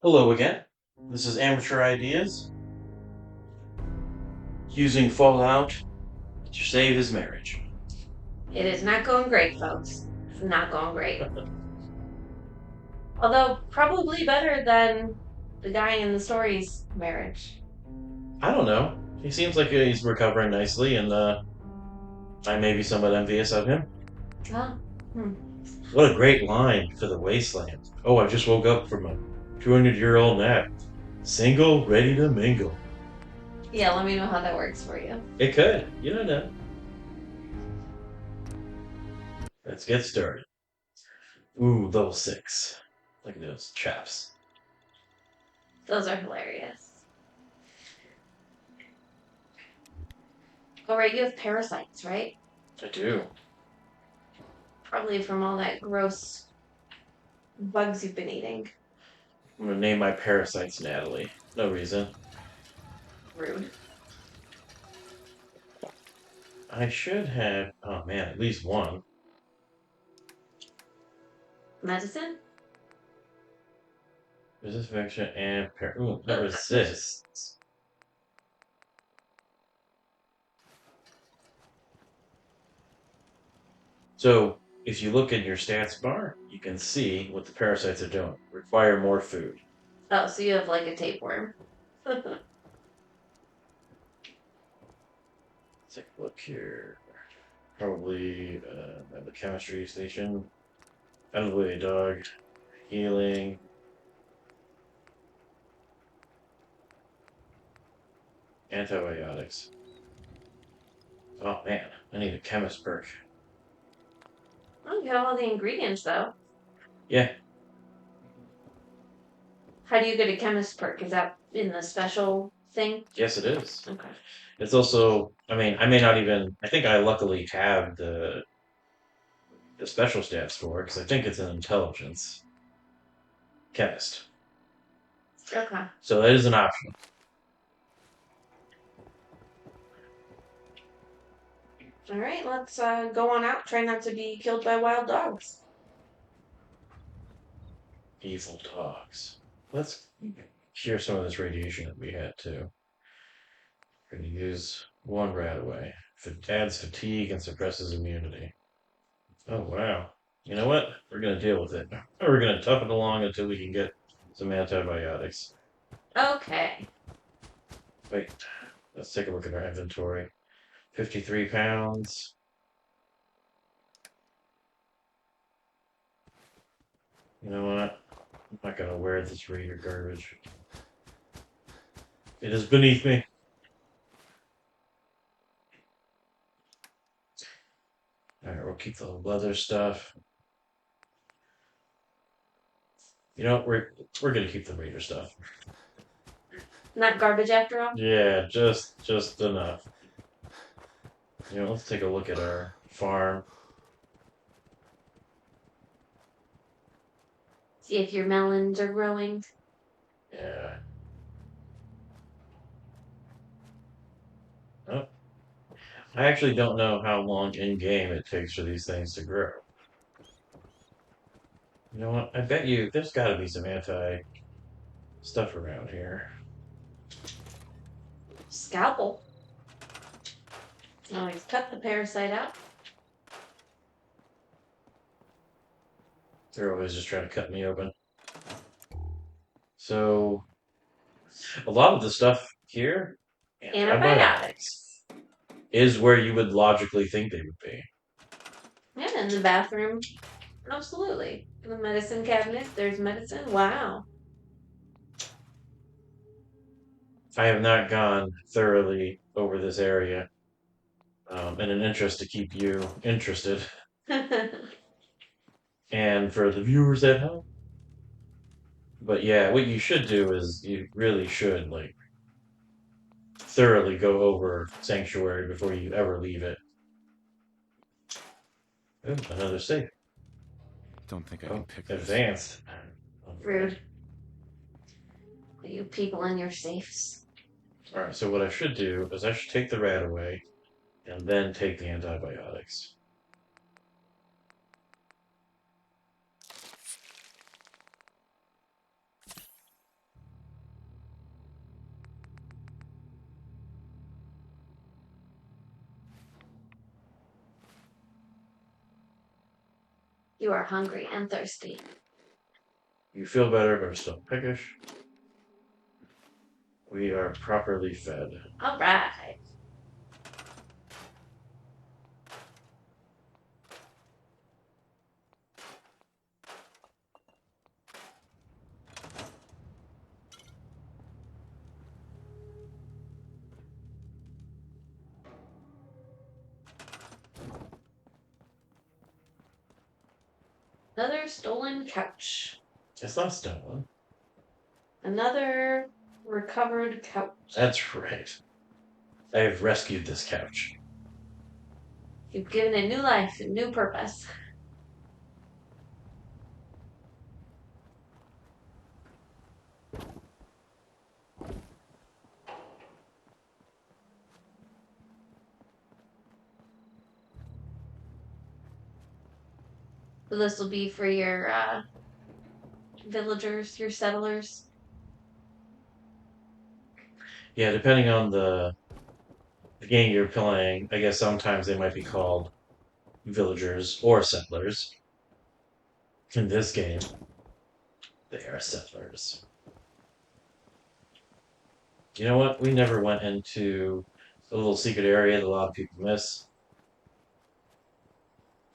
Hello again. This is Amateur Ideas using Fallout to save his marriage. It is not going great, folks. It's not going great. Although, probably better than the guy in the story's marriage. I don't know. He seems like he's recovering nicely, and I may be somewhat envious of him. Oh, hmm. What a great line for the wasteland. Oh, I just woke up from a 200-year-old nap. Single, ready to mingle. Yeah, let me know how that works for you. It could. You don't know. Let's get started. Ooh, level 6. Look at those chaps. Those are hilarious. Oh, right, you have parasites, right? I do. Probably from all that gross bugs you've been eating. I'm gonna name my parasites Natalie. No reason. Rude. I should have, oh man, at least one. Medicine? Resist infection and ooh, that resists. So if you look in your stats bar, you can see what the parasites are doing. Require more food. Oh, so you have like a tapeworm. Let's take a look here. Probably at the chemistry station. Unwilling dog. Healing. Antibiotics. Oh man, I need a chemist perk. Oh, you have all the ingredients, though. Yeah, How do you get a chemist perk? Is that in the special thing? yes it is. Okay. It's also, I may not even, I think I luckily have the special stats for because I think it's an intelligence chemist. Okay. So that is an option. All right, let's go on out. Try not to be killed by wild dogs. Evil dogs. Let's cure some of this radiation that we had too. We're going to use one rat away. If it adds fatigue and suppresses immunity. Oh wow. You know what? We're going to deal with it. We're going to tough it along until we can get some antibiotics. Okay. Wait, let's take a look at our inventory. 53 pounds. You know what? I'm not going to wear this reader garbage. It is beneath me. All right, we'll keep the leather stuff. You know, we're gonna keep the reader stuff. Not garbage after all. Yeah, just enough. You know, let's take a look at our farm. See if your melons are growing. Yeah. Oh, I actually don't know how long in game it takes for these things to grow. You know what? I bet you there's got to be some anti stuff around here. Scalpel. Always cut the parasite out. They're always just trying to cut me open. So a lot of the stuff here, Antibiotics. antibiotics, is where you would logically think they would be. Yeah, in the bathroom. Absolutely. In the medicine cabinet, there's medicine. Wow. I have not gone thoroughly over this area in an interest to keep you interested. And for the viewers at home. But yeah, what you should do is you really should like thoroughly go over Sanctuary before you ever leave it. Ooh, another save. Don't think I can Oh, pick this. advanced. Rude. You people in your safes. All right, so what I should do is I should take the rat away and then take the antibiotics. You are hungry and thirsty. You feel better, but are still peckish. We are properly fed. All right. Another stolen couch. It's not stolen. Another recovered couch. That's right. I have rescued this couch. You've given it new life and new purpose. So this will be for your villagers, your settlers. Yeah, depending on the game you're playing, I guess sometimes they might be called villagers or settlers. In this game, they are settlers. You know what? We never went into a little secret area that a lot of people miss.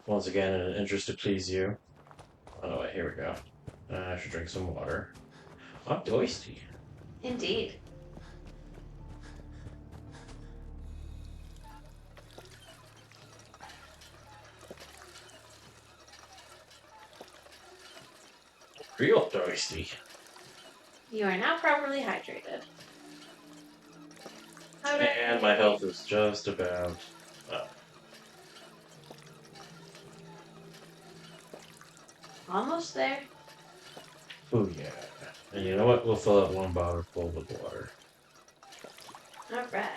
Once again, in an interest to please you. Oh, wait, here we go. I should drink some water. I'm thirsty. Indeed. Real thirsty. You are now properly hydrated. And my health is just about up. Almost there. Oh, yeah. And you know what? We'll fill up one bottle full with water. All right.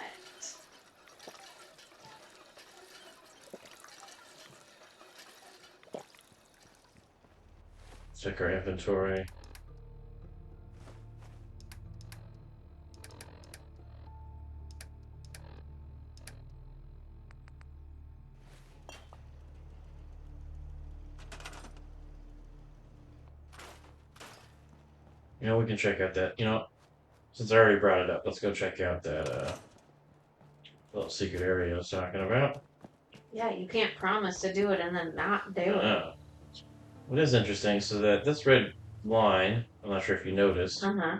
Check our inventory. You know, we can check out that. You know, since I already brought it up, let's go check out that little secret area I was talking about. Yeah, you can't promise to do it and then not do it. What is interesting, so that this red line, I'm not sure if you noticed, Uh-huh.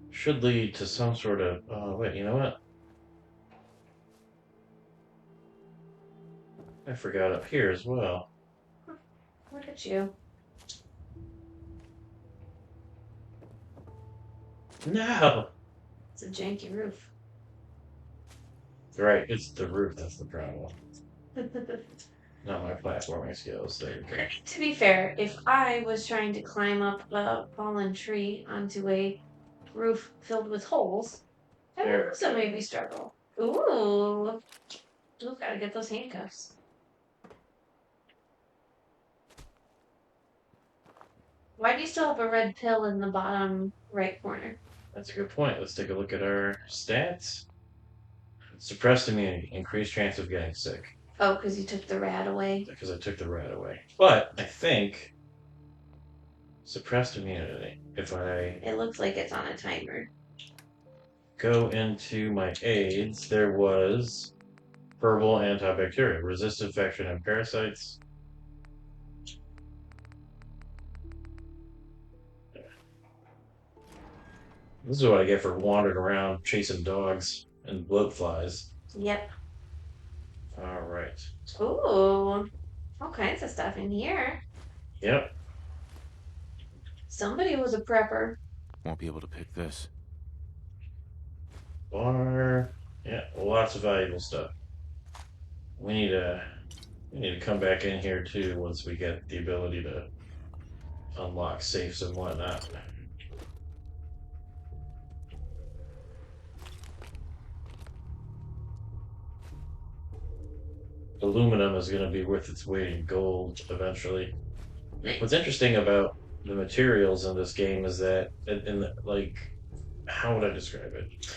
should lead to some sort of. Oh, wait, you know what? I forgot up here as well. Look at you. No! It's a janky roof. Right, it's the roof that's the problem. Not my platforming skills. There you go. To be fair, if I was trying to climb up a fallen tree onto a roof filled with holes, I would There. also maybe struggle. Ooh. Ooh, gotta get those handcuffs. Why do you still have a red pill in the bottom right corner? That's a good point. Let's take a look at our stats. Suppressed immunity, increased chance of getting sick. Oh, because you took the rat away. Because I took the rat away. But I think suppressed immunity. If I It looks like it's on a timer. go into my aids, there was herbal antibacterial, resist infection and parasites. This is what I get for wandering around chasing dogs and bloat flies. Yep. All right. Ooh. All kinds of stuff in here. Yep. Somebody was a prepper. Won't be able to pick this. Bar. Yeah, lots of valuable stuff. We need to come back in here too once we get the ability to unlock safes and whatnot. Aluminum is going to be worth its weight in gold eventually. What's interesting about the materials in this game is that, like, how would I describe it?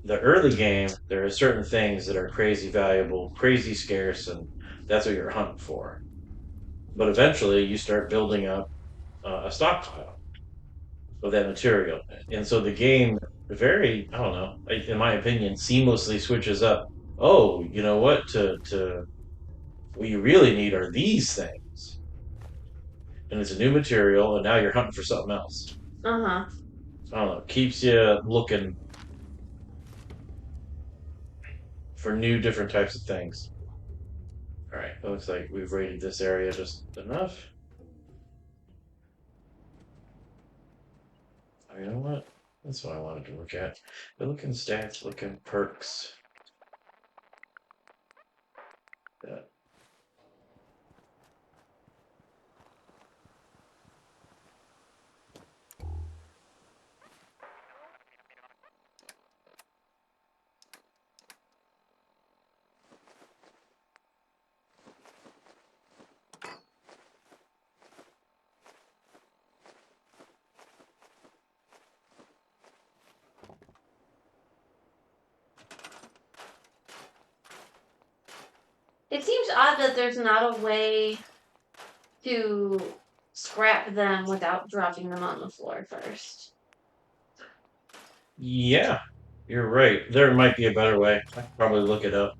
The early game, there are certain things that are crazy valuable, crazy scarce, and that's what you're hunting for. but eventually you start building up a stockpile of that material, and so the game very, I don't know, in my opinion, seamlessly switches up. Oh, you know what? To what you really need are these things, and it's a new material, and now you're hunting for something else. Uh huh. I don't know. Keeps you looking for new, different types of things. All right, it looks like we've rated this area just enough. Oh, you know what? That's what I wanted to look at. We're looking stats, looking perks. Yeah. It seems odd that there's not a way to scrap them without dropping them on the floor first. Yeah, you're right. There might be a better way. I could probably look it up.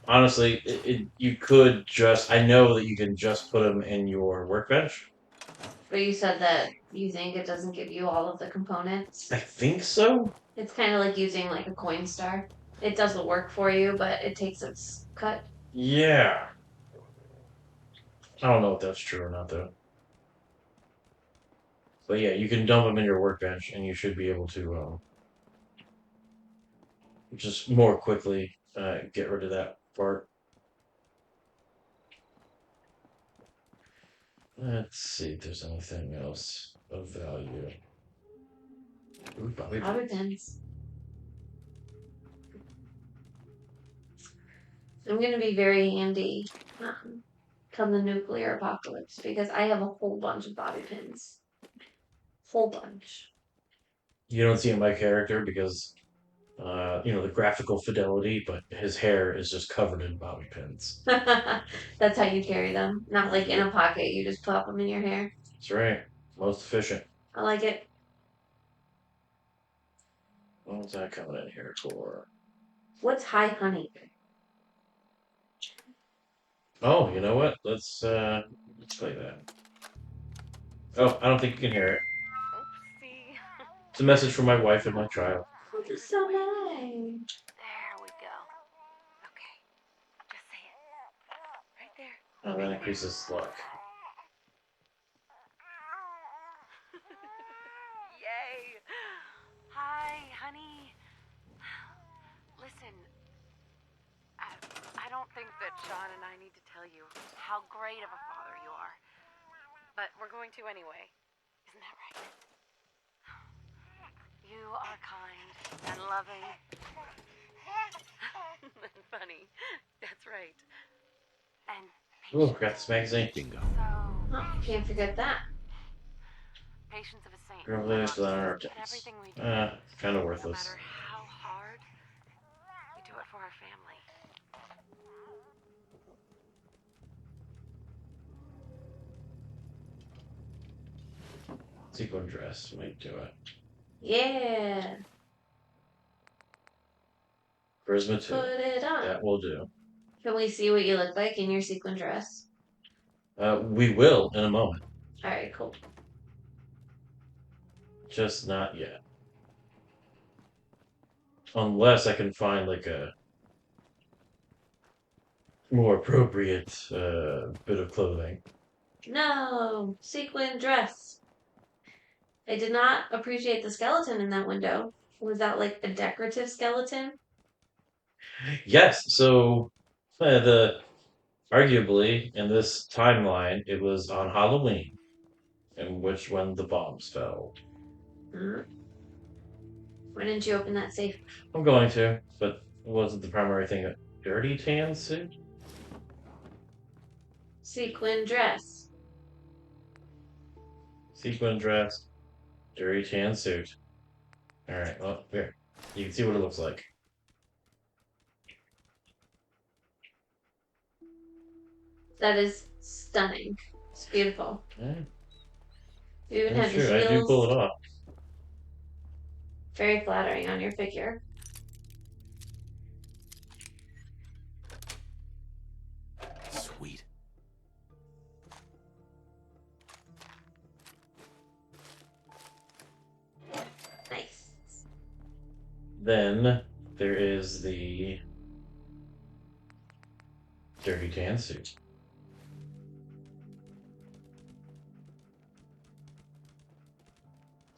Honestly, you could just. I know that you can just put them in your workbench. But you said that you think it doesn't give you all of the I components. think so. It's kind of like using like a coin star. It does the work for you, but it takes its cut. Yeah. I don't know if that's true or not, though. But yeah, you can dump them in your workbench, and you should be able to just more quickly get rid of that part. Let's see if there's anything else of value. Ooh, Bobby Bobby pins. pins. I'm gonna be very handy come the nuclear apocalypse because I have a whole bunch of bobby pins. Whole bunch. You don't see my character because the graphical fidelity, but his hair is just covered in bobby pins. That's how you carry them. Not like in a pocket, you just plop them in your hair. That's right. Most efficient. I like it. What was that coming in here for? What's high honey? Oh, you know what? Let's play that. Oh, I don't think you can hear it. Oopsie. It's a message from my wife and my child. Oh, that's so nice. There we go. Okay. Just say it. Right there. Oh, that increases luck. Yay. Hi, honey. Listen, I don't think that Sean and I need to tell you how great of a father you are. But we're going to anyway. Isn't that right? You are kind and loving and funny. That's right. And Ooh, patient. got this magazine. Bingo. Oh, can't forget that. Patience of a saint. Privilege to honor our And debts. everything we do, Kind of no worthless. matter how hard, we do it for our family. Sequin dress might do it. Yeah. Charisma 2. Put it on. That will do. Can we see what you look like in your sequin dress? We will in a moment. Alright, cool. Just not yet. Unless I can find like a more appropriate bit of clothing. No! Sequin dress. I did not appreciate the skeleton in that window. Was that like a decorative skeleton? Yes, so arguably in this timeline, it was on Halloween, in which when the bombs fell. Hmm. Why didn't you open that safe? I'm going to, but wasn't the primary thing a dirty tan suit? Sequin dress. Sequin dress, dirty tan suit. Alright, well, here. You can see what it looks like. That is stunning. It's beautiful. Yeah, You even that's have the true. I do pull heels. it off. Very flattering on your figure. Sweet. Nice. Then there is the dirty tan suit.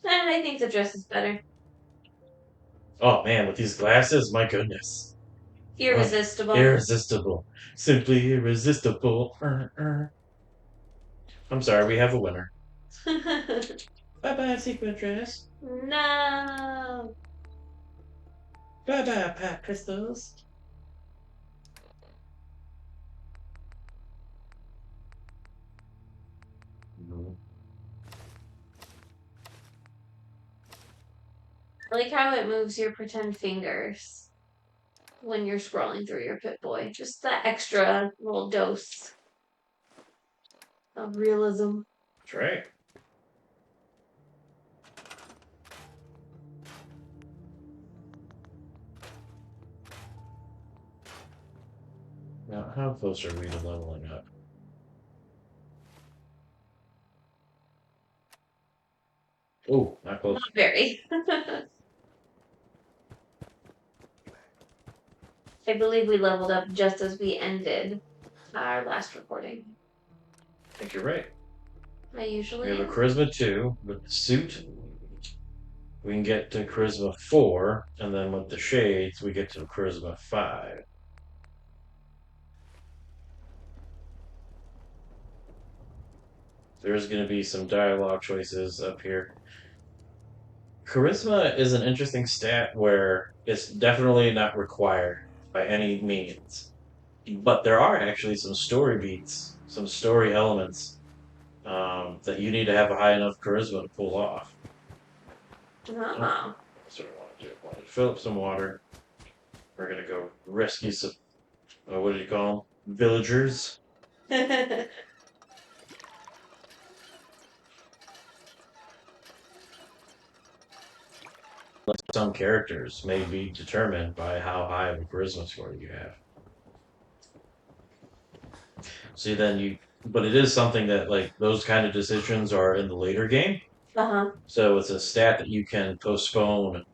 And I think the dress is better. Oh man, with these glasses, my goodness. Irresistible. Irresistible. Simply irresistible. I'm sorry, we have a winner. Bye bye, sequin dress. No. Bye bye, Pat Crystals. Mhm. I like how it moves your pretend fingers when you're scrolling through your Pip-Boy. Just that extra little dose of realism. That's right. Now, how close are we to leveling up? Oh, not close. Not very. I believe we leveled up just as we ended our last recording. I think you're right. I usually We have a am. Charisma 2 with the suit. We can get to Charisma 4, and then with the shades, we get to Charisma 5. There's going to be some dialogue choices up here. Charisma is an interesting stat where it's definitely not required by any means. But there are actually some story beats, some story elements that you need to have a high enough charisma to pull off. Oh. That's what I want to do. I want to fill up some water. We're going to go rescue some, what do you call them? Villagers. Some characters may be determined by how high of a charisma score you have. See, but it is something that, like, those kind of decisions are in the later game. Uh-huh. So it's a stat that you can postpone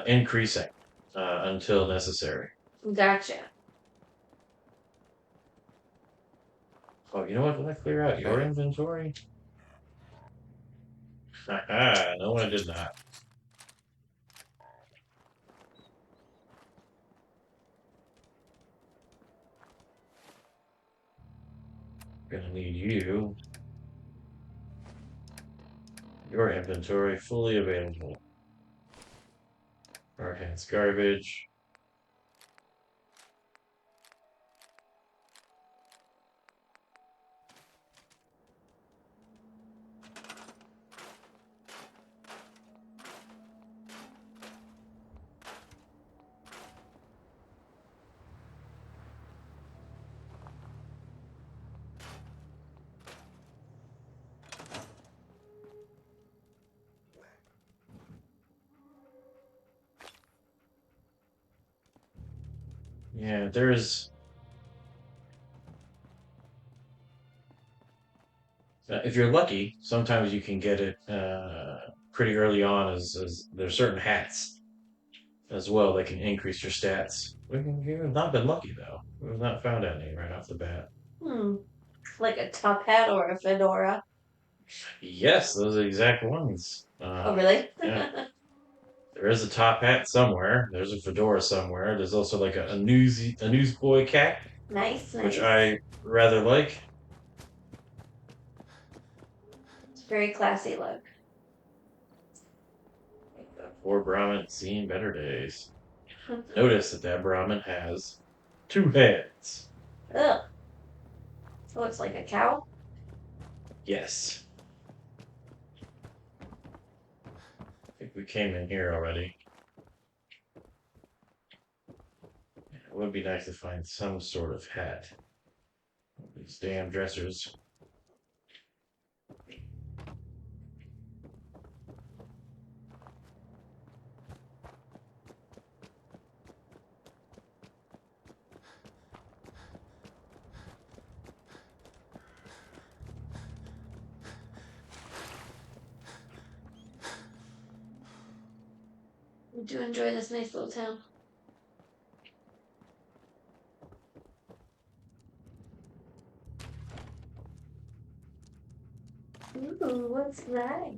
increasing until necessary. Gotcha. Oh, you know what? Did I clear out your inventory? Haha, no, I did not. Gonna need you. Your inventory fully available. Okay, it's garbage. Yeah, there's. If you're lucky, sometimes you can get it pretty early on. As there's certain hats as well that can increase your stats. We've not been lucky though. We've not found any right off the bat. Hmm. Like a top hat or a fedora. Yes, those are the exact ones. Oh, really? Yeah, there is a top hat somewhere. There's a fedora somewhere. There's also like a newsboy cap, Nice, which nice. I rather like. It's a very classy look. That poor Brahmin seen better days. Notice that Brahmin has two heads. Ugh. Looks like a cow. Yes. I think we came in here already. It would be nice to find some sort of hat. These damn dressers. I do enjoy this nice little town. Ooh, what's that?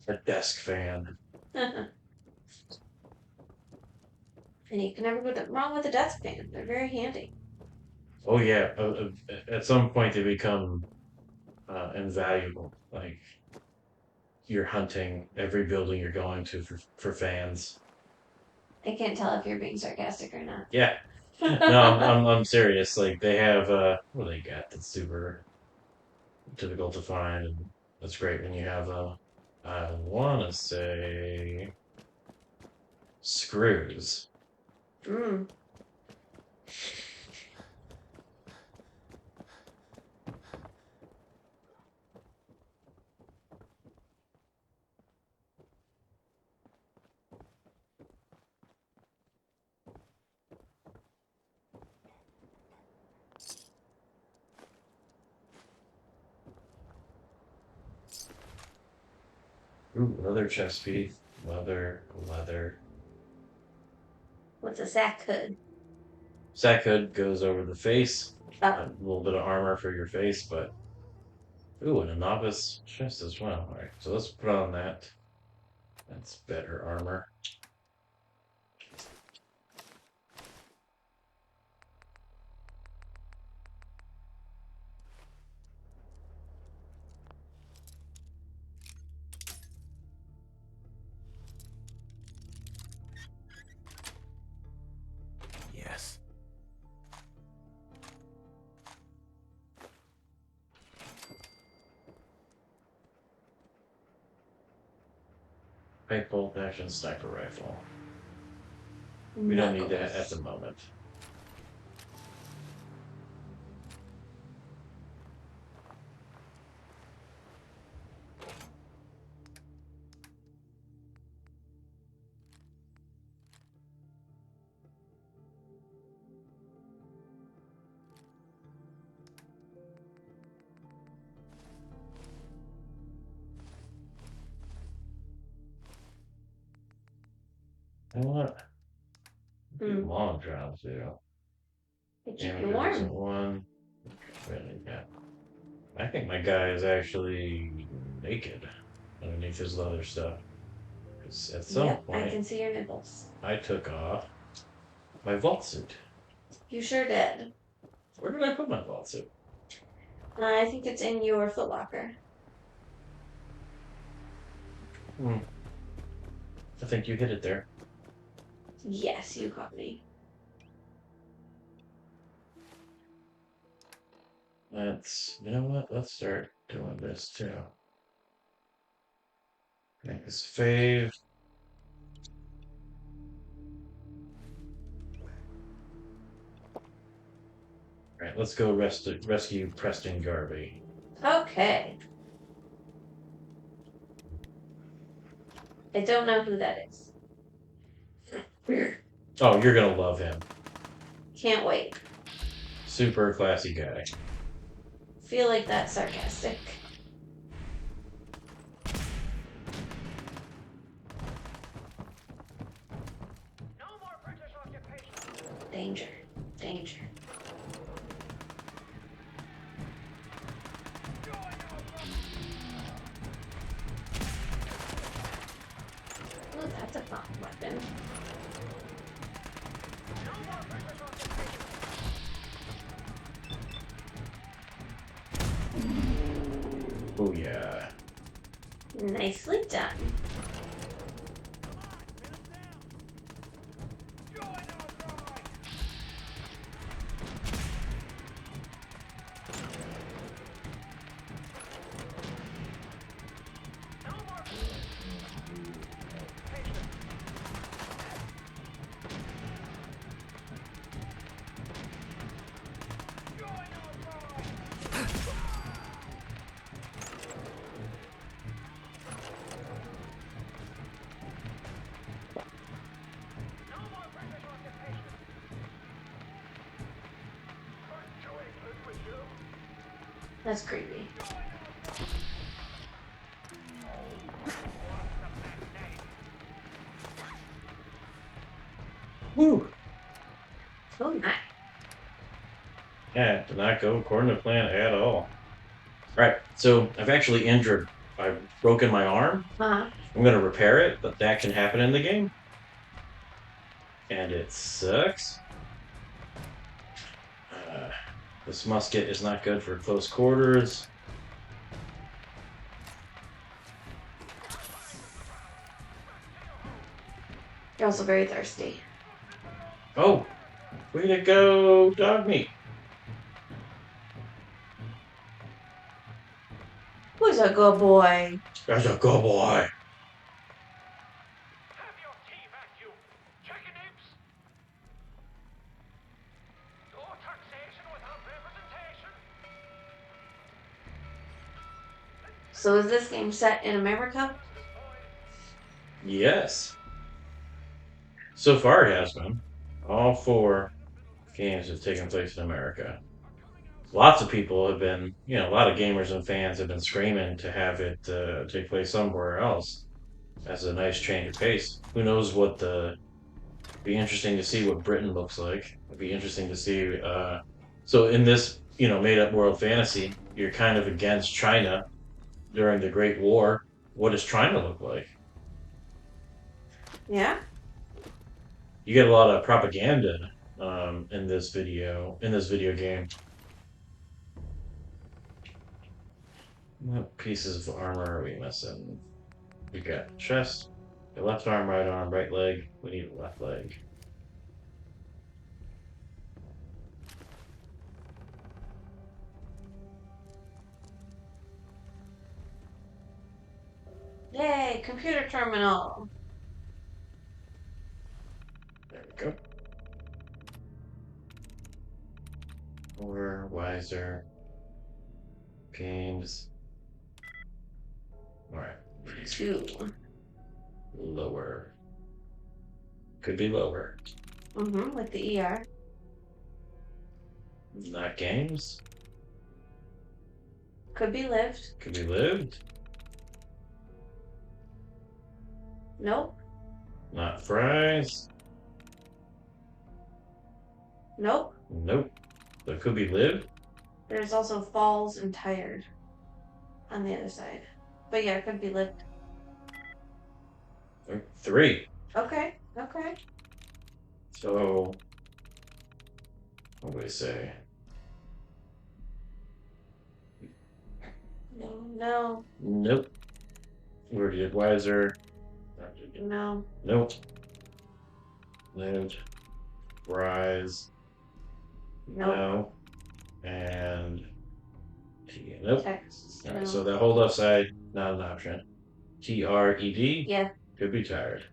A desk fan. And you can never go wrong with a desk fan. They're very handy. Oh yeah. At some point they become invaluable. Like you're hunting every building you're going to for fans. I can't tell if you're being sarcastic or not. Yeah. No, I'm serious. Like they have what do they got that's super difficult to find, and that's great when you have I want to say screws. Mm. Ooh, leather chest piece, leather. What's a sack hood? Sack hood goes over the face. Oh, A little bit of armor for your face, but ooh, and a novice chest as well. All right, so let's put on that. That's better armor. Yes. Pipe bolt action sniper rifle. We don't need that at knuckles. the moment. You know what? Hmm. Long jobs, yeah. They keep Damage you resistant warm. one. Really, yeah. I think my guy is actually naked underneath his leather stuff. Because at some Yep, I point, can see your nipples. I took off my vault suit. You sure did. Where did I put my vault suit? I think it's in your footlocker. Hmm. I think you hit it there. Yes, you caught me. You know what? Let's start doing this too. Make this fave. All right, let's go rescue Preston Garvey. Okay. I don't know who that is. Oh, you're gonna love him. Can't wait. Super classy guy. Feel like that's sarcastic. Danger. Danger. Ooh, that's a fun weapon. Oh yeah. Nicely done. That's creepy. Woo! Oh, nice. Yeah, did not go according to plan at all. Right, so I've actually injured. I've broken my arm. Uh-huh. I'm gonna repair it, but that can happen in the game. And it sucks. Uh, this musket is not good for close quarters. You're also very thirsty. Oh, way to go, dog meat. Who's a good boy? That's a good boy. Have your tea back, you chicken imps! No taxation without representation! So is this game set in America? Yes. So far, it has been. All 4 games have taken place in America. Lots of people have been, a lot of gamers and fans have been screaming to have it take place somewhere else as a nice change of pace. Who knows what be interesting to see what Britain looks like. It'd be interesting to see. So in this, made up world fantasy, you're kind of against China during the Great War. What does China look like? Yeah. You get a lot of propaganda in this video game. What pieces of armor are we missing? We got chest, the left arm, right leg. We need a left leg. Yay, computer terminal. There we go. Or wiser games. All right. 2. Lower. Could be lower. With the ER. Not games. Could be lived. Could be lived. Nope. Not fries. Nope. Nope. So it could be lived. There's also falls and tired on the other side. But yeah, it could be lived. 3. Okay. So what do we say? No. Nope. We already did wiser. No. Nope. Lived. Rise. Nope. No. And T. Nope. Text. Alright, No. so that whole left side, not an option. TRED Yeah. could be tired.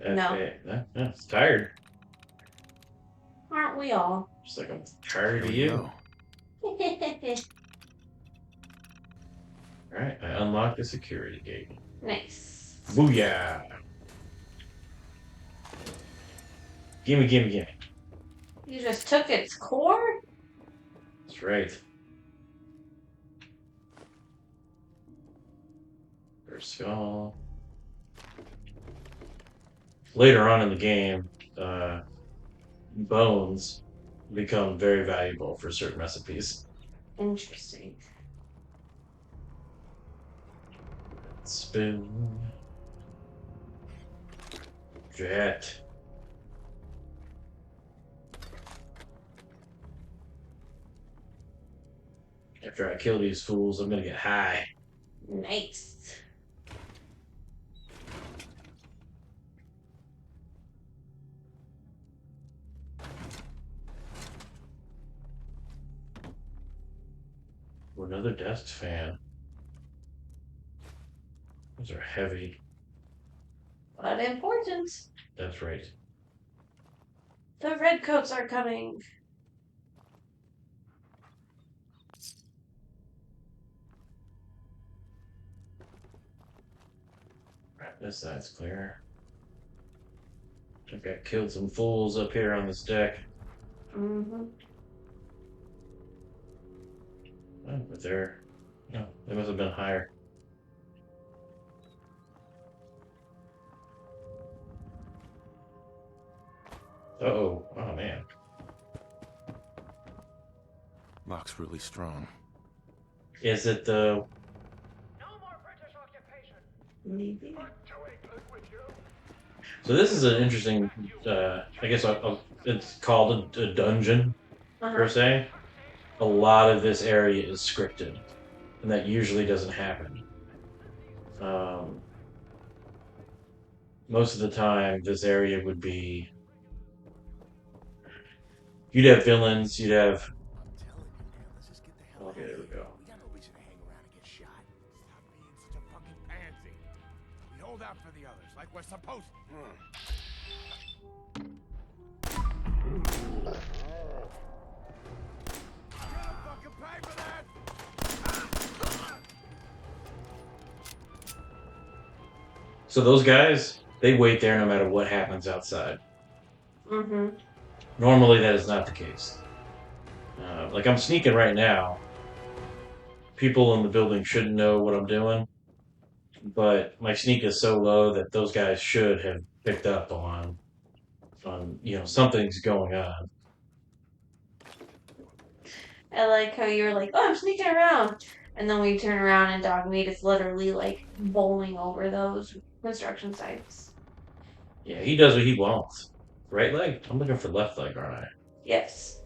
No. It's tired. Aren't we all? Just like I'm tired of Here we you. go. Alright, I unlocked the security gate. Nice. Booyah! Gimme. You just took its core? That's right. First skull. Later on in the game, bones become very valuable for certain recipes. Interesting. Spoon. Jet. After I kill these fools, I'm gonna get high. Nice. Ooh, another desk fan. Those are heavy. But important. That's right. The redcoats are coming. Right, this side's clear. I think I killed some fools up here on this deck. Mm-hmm. Oh, but they're no, they must have been higher. Uh-oh. Oh man. Lock's really strong. Is it the No more British occupation. Maybe. Back to England with you. so this is an interesting I guess it's called a dungeon per Uh-huh. se. A lot of this area is scripted, and that usually doesn't happen. Um, most of the time, this area would be you'd have villains, you'd have I'm telling you, man, let's just get the hell okay, out of there we here. go. We got no reason to hang around and get shot. Stop being such a fucking pansy. We hold out for the others like we're supposed to. You gonna fucking pay for that? So those guys, they wait there no matter what happens outside. Mm-hmm. Normally, that is not the case. Like I'm sneaking right now. People in the building shouldn't know what I'm doing, but my sneak is so low that those guys should have picked up on something's going on. I like how you're like, oh, I'm sneaking around. And then we turn around and Dogmeat is literally like bowling over those construction sites. Yeah, he does what he wants. Right leg? I'm looking for left leg, aren't I? Yes.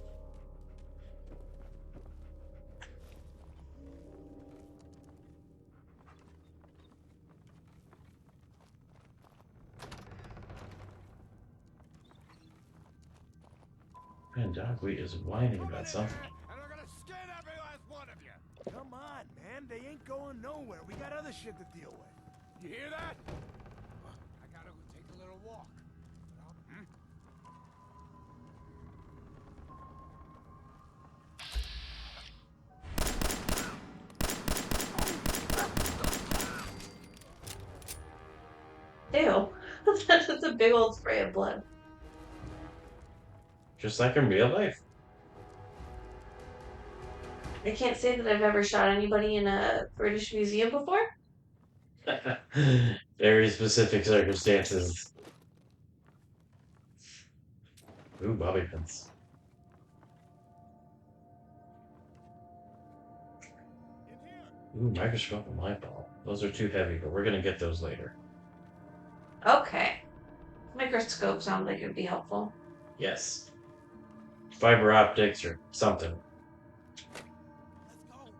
Man, Dogweed is whining about something. And we're gonna skin every last one of you. Come on, man. They ain't going nowhere. We got other shit to deal with. You hear that? I gotta go take a little walk. Hmm? Ew. That's just a big old spray of blood. Just like in real life. I can't say that I've ever shot anybody in a British museum before. Very specific circumstances. Ooh, bobby pins. Ooh, microscope and light bulb. Those are too heavy, but we're gonna get those later. Okay. Microscope sounds like it would be helpful. Yes. Fiber optics or something. Let's go.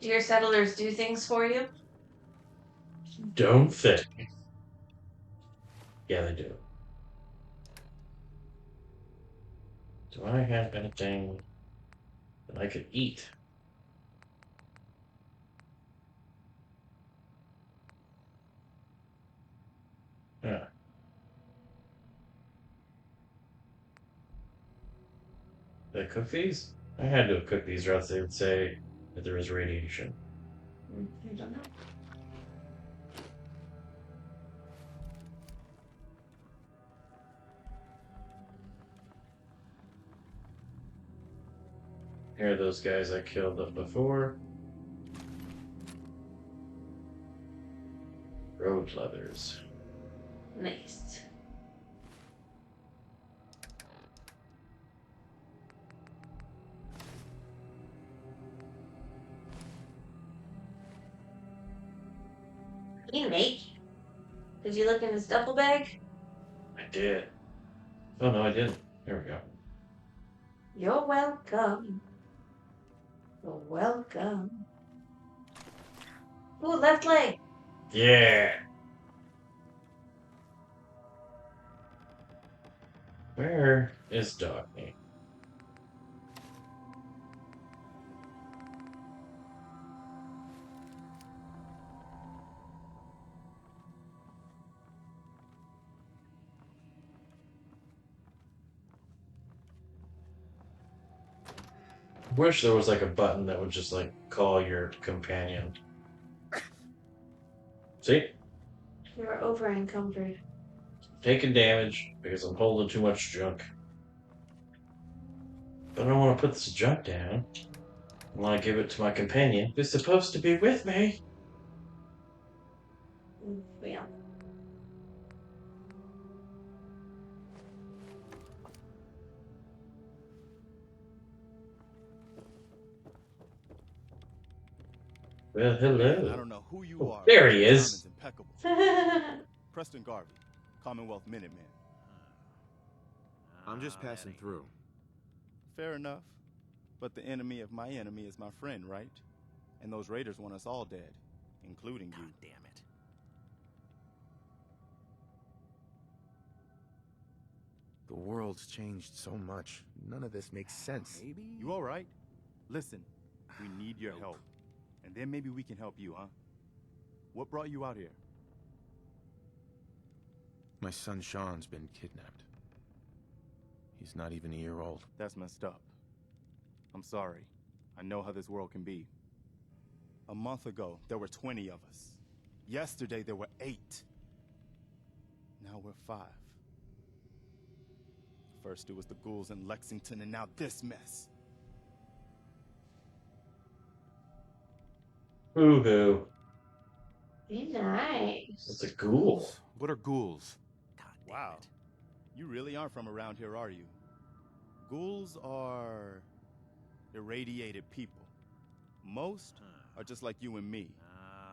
Do your settlers do things for you? Don't think. Yeah, they do. Do I have anything that I could eat? Yeah. Did I cook these? I had to have cooked these, or else they would say that there is radiation. I don't know. Here are those guys I killed up before. Road leathers. Nice. Hey, mate. Did you look in his duffel bag? I did. Oh no, I didn't. There we go. You're welcome. You're welcome. Ooh, left leg. Yeah. Where is Dogmeat? Wish there was like a button that would just like call your companion. See? You're over encumbered. Taking damage because I'm holding too much junk. But I don't want to put this junk down. I want to give it to my companion, who's supposed to be with me. Yeah. Well, Man, I hello. don't know who you Oh, are. there but he your is. timing's impeccable. Preston Garvey, Commonwealth Minuteman. I'm just passing through. Fair enough. But the enemy of my enemy is my friend, right? And those raiders want us all dead, including you. Damn it. The world's changed so much. None of this makes sense. Maybe. You all right? Listen, we need your help. And then maybe we can help you, huh? What brought you out here? My son Sean's been kidnapped. He's not even a year old. That's messed up. I'm sorry. I know how this world can be. A month ago, there were 20 of us. Yesterday, there were 8. Now we're 5. First, it was the ghouls in Lexington, and now this mess. Woohoo. Be nice. It's a ghoul. What are ghouls? God damn Wow. it. You really aren't from around here, are you? Ghouls are irradiated people. Most are just like you and me.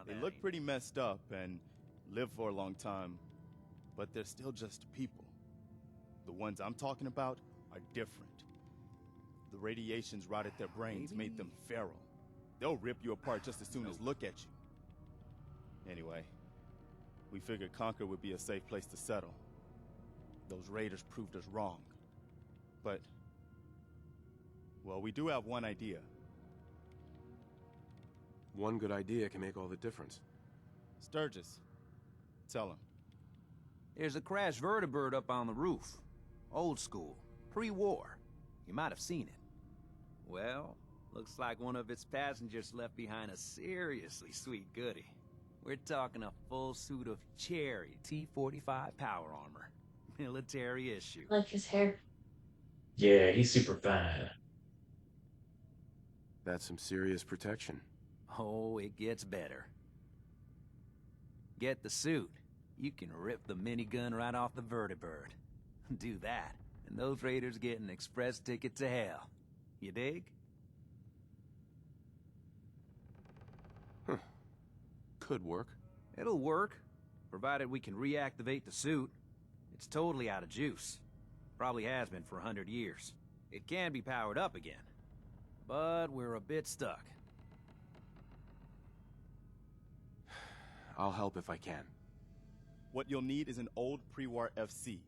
They that look ain't- pretty messed up and live for a long time, but they're still just people. The ones I'm talking about are different. The radiations rotted their brains, made them feral. They'll rip you apart just as soon as look at you. Anyway, we figured Concord would be a safe place to settle. Those raiders proved us wrong. But, well, we do have one idea. One good idea can make all the difference. Sturgis, tell him. There's a crashed vertibird up on the roof. Old school. Pre-war. You might have seen it. Well, looks like one of its passengers left behind a seriously sweet goodie. We're talking a full suit of cherry T-45 power armor. Military issue. Like his hair. Yeah, he's super fine. That's some serious protection. Oh, it gets better. Get the suit. You can rip the minigun right off the vertibird. Do that, and those raiders get an express ticket to hell. You dig? Could work. It'll work, provided we can reactivate the suit. It's totally out of juice. Probably has been for 100 years. It can be powered up again, but we're a bit stuck. I'll help if I can. What you'll need is an old pre-war FC,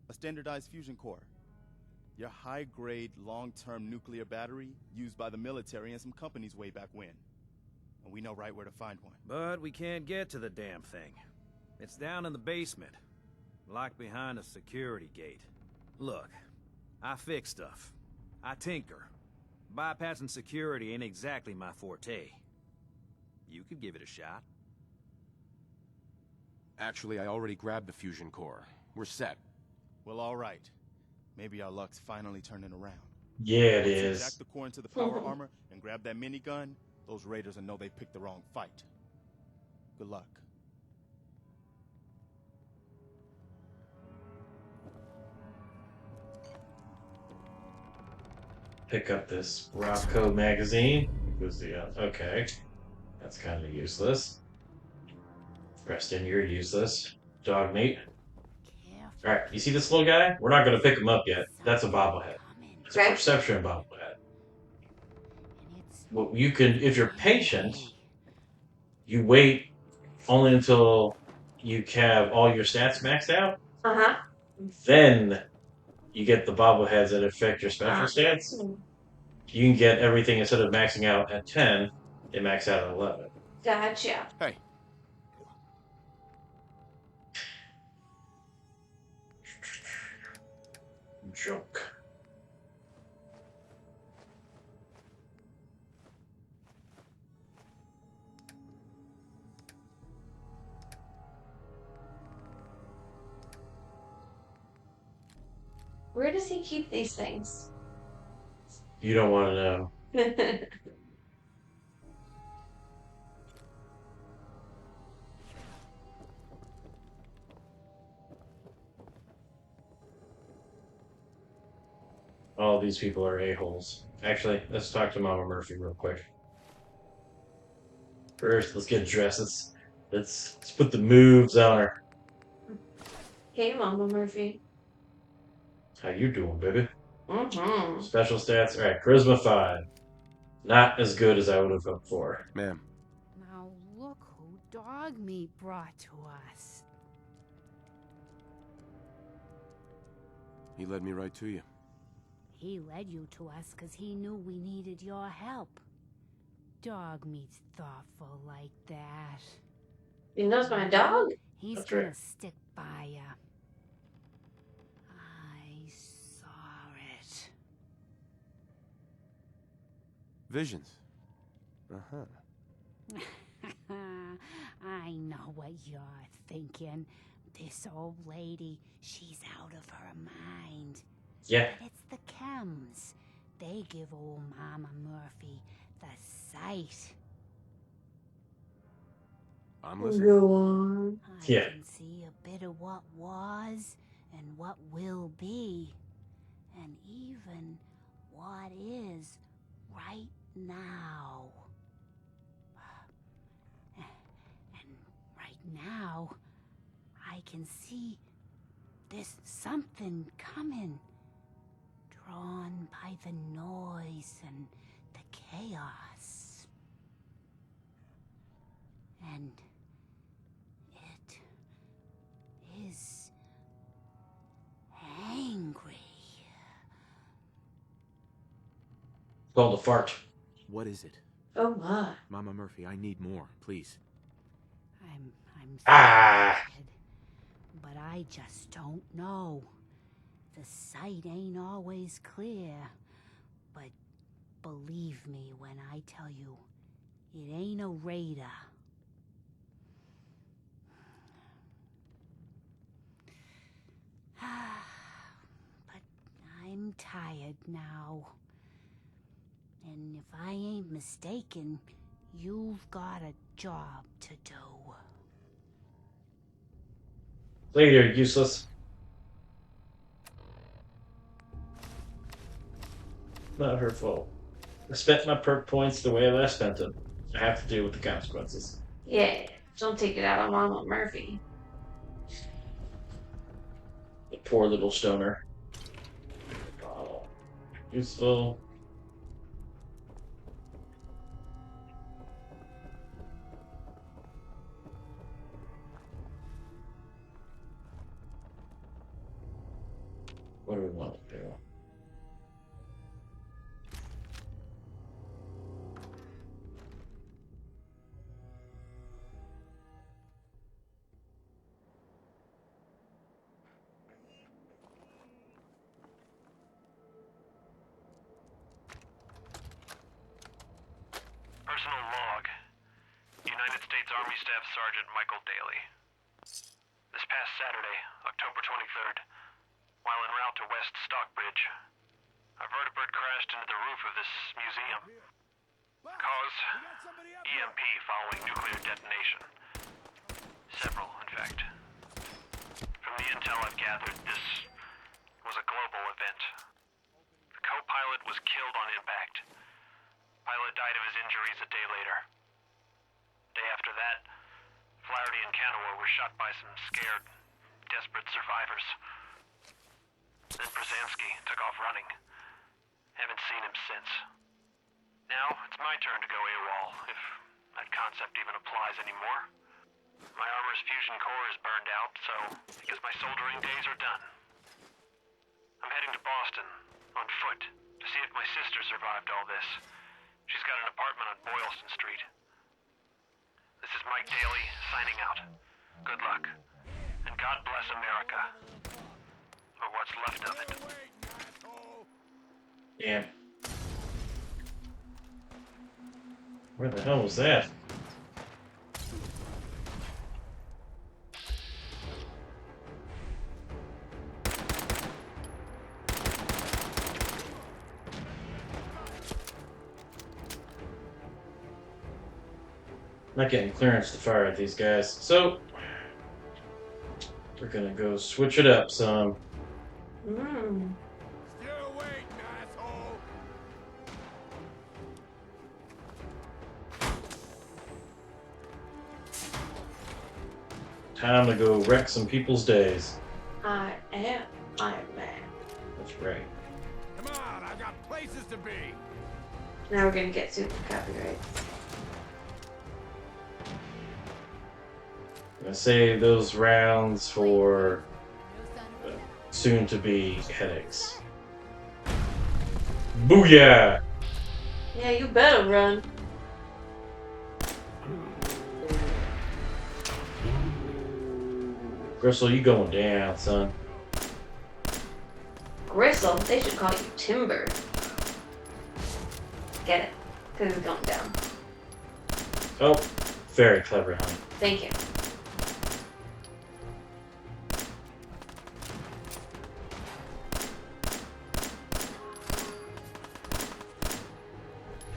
a standardized fusion core, your high-grade, long-term nuclear battery used by the military and some companies way back when. And we know right where to find one. But we can't get to the damn thing. It's down in the basement, locked behind a security gate. Look, I fix stuff. I tinker. Bypassing security ain't exactly my forte. You could give it a shot. Actually, I already grabbed the fusion core. We're set. Well, all right. Maybe our luck's finally turning around. Yeah, it Once you is. jack the core into the power armor and grab that minigun, those raiders will know they picked the wrong fight. Good luck. Pick up this Roscoe magazine. Who's the okay. That's kind of useless. Preston, you're useless. Dog meat. Alright, you see this little guy? We're not gonna pick him up yet. That's a bobblehead. It's a Okay. perception bobblehead. Well, you can, if you're patient, you wait only until you have all your stats maxed out. Uh-huh. Then you get the bobbleheads that affect your special stats. You can get everything instead of maxing out at 10, they max out at 11. Gotcha. Hey, Joke. Where does he keep these things? You don't want to know. All these people are a-holes. Actually, let's talk to Mama Murphy real quick. First, let's get dressed. Let's put the moves on her. Hey, Mama Murphy. How you doing, baby? Mm-hmm. Special stats. All right, charisma 5. Not as good as I would have hoped for. Ma'am, Now look who Dog Meat brought to us. he led me right to you. He led you to us because he knew we needed your help. Dog Meat's thoughtful like that. He knows my dog? He's That's gonna right. stick by ya. I saw it. Visions. Uh-huh. I know what you're thinking. This old lady, she's out of her mind. Yeah. But it's the chems. They give old Mama Murphy the sight. I'm listening. Go on. I Yeah. can see a bit of what was and what will be. And even what is right now. And right now, I can see there's something coming. Drawn by the noise and the chaos. And it is angry. Called a fart. What is it? Oh my. Mama Murphy, I need more, please. I'm Ah. scared, but I just don't know. The sight ain't always clear, but believe me when I tell you, it ain't a raider. But I'm tired now. And if I ain't mistaken, you've got a job to do. Later, useless. Not her fault. I spent my perk points the way that I spent them. I have to deal with the consequences. Yeah. Don't take it out on Mama Murphy. The poor little stoner. Oh, useful. What do we want to do? Personal log. United States Army Staff Sergeant Michael Daly. This past Saturday, October 23rd, while en route to West Stockbridge, a vertibird crashed into the roof of this museum. Cause, EMP following nuclear detonation. Several, in fact. From the intel I've gathered, this was a global event. The co-pilot was killed on impact. Pilot died of his injuries a day later. Day after that, Flaherty and Canoa were shot by some scared, desperate survivors. Then Brzezinski took off running. Haven't seen him since. Now, it's my turn to go AWOL, if that concept even applies anymore. My armor's fusion core is burned out, so I guess my soldering days are done. I'm heading to Boston, on foot, to see if my sister survived all this. She's got an apartment on Boylston Street. This is Mike Daly, signing out. Good luck. And God bless America. Or what's left of it. Damn. Where the hell was that? Not getting clearance to fire at these guys. So, we're gonna go switch it up some. Mm. Still waiting, asshole. Time to go wreck some people's days. I am Iron Man. That's right. Come on, I got places to be. Now we're gonna get super copyrights. I'm gonna save those rounds for soon to be headaches. Booyah! Yeah, you better run. Gristle, you going down, son. Gristle, they should call you Timber. Get it? Because it's going down. Oh, very clever, honey. Thank you.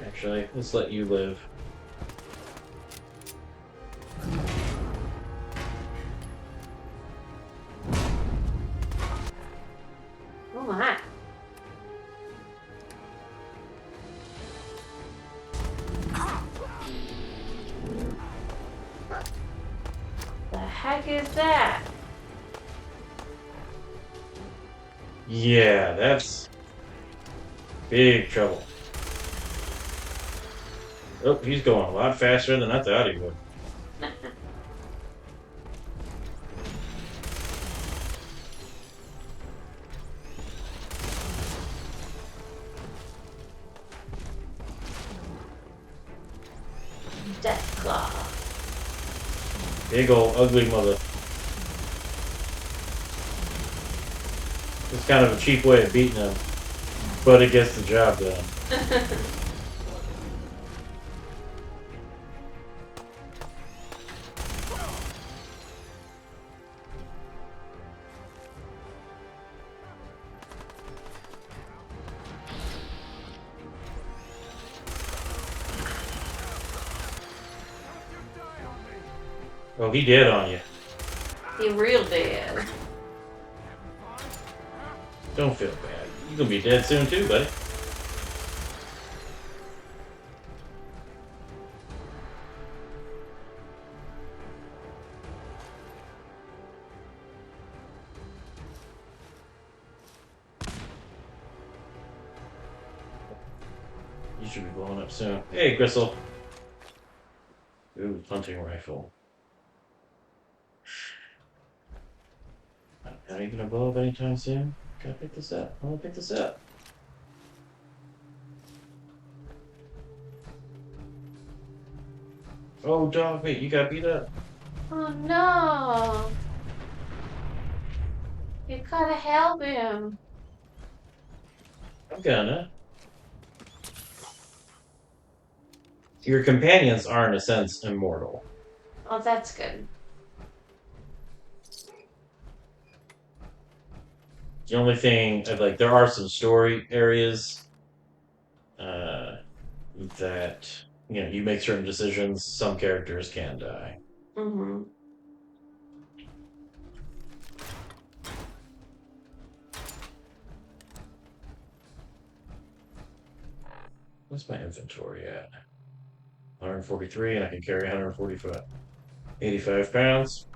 Actually, let's let you live. Oh my. The heck is that? Yeah, that's big trouble. Oh, he's going a lot faster than I thought he would. Deathclaw. Big old ugly mother. It's kind of a cheap way of beating him, but it gets the job done. Oh, he did on you. He real dead. Don't feel bad. You're gonna be dead soon too, buddy. You should be blowing up soon. Hey, Gristle. Ooh, hunting rifle. Not even gonna blow up anytime soon. Gotta pick this up. I wanna pick this up. Oh, dog, wait, you got beat up. Oh no. You gotta help him. I'm gonna. Your companions are, in a sense, immortal. Oh, that's good. The only thing, like, there are some story areas that, you know, you make certain decisions, some characters can die. Mm-hmm. What's my inventory at? 143, and I can carry 145. 85 pounds.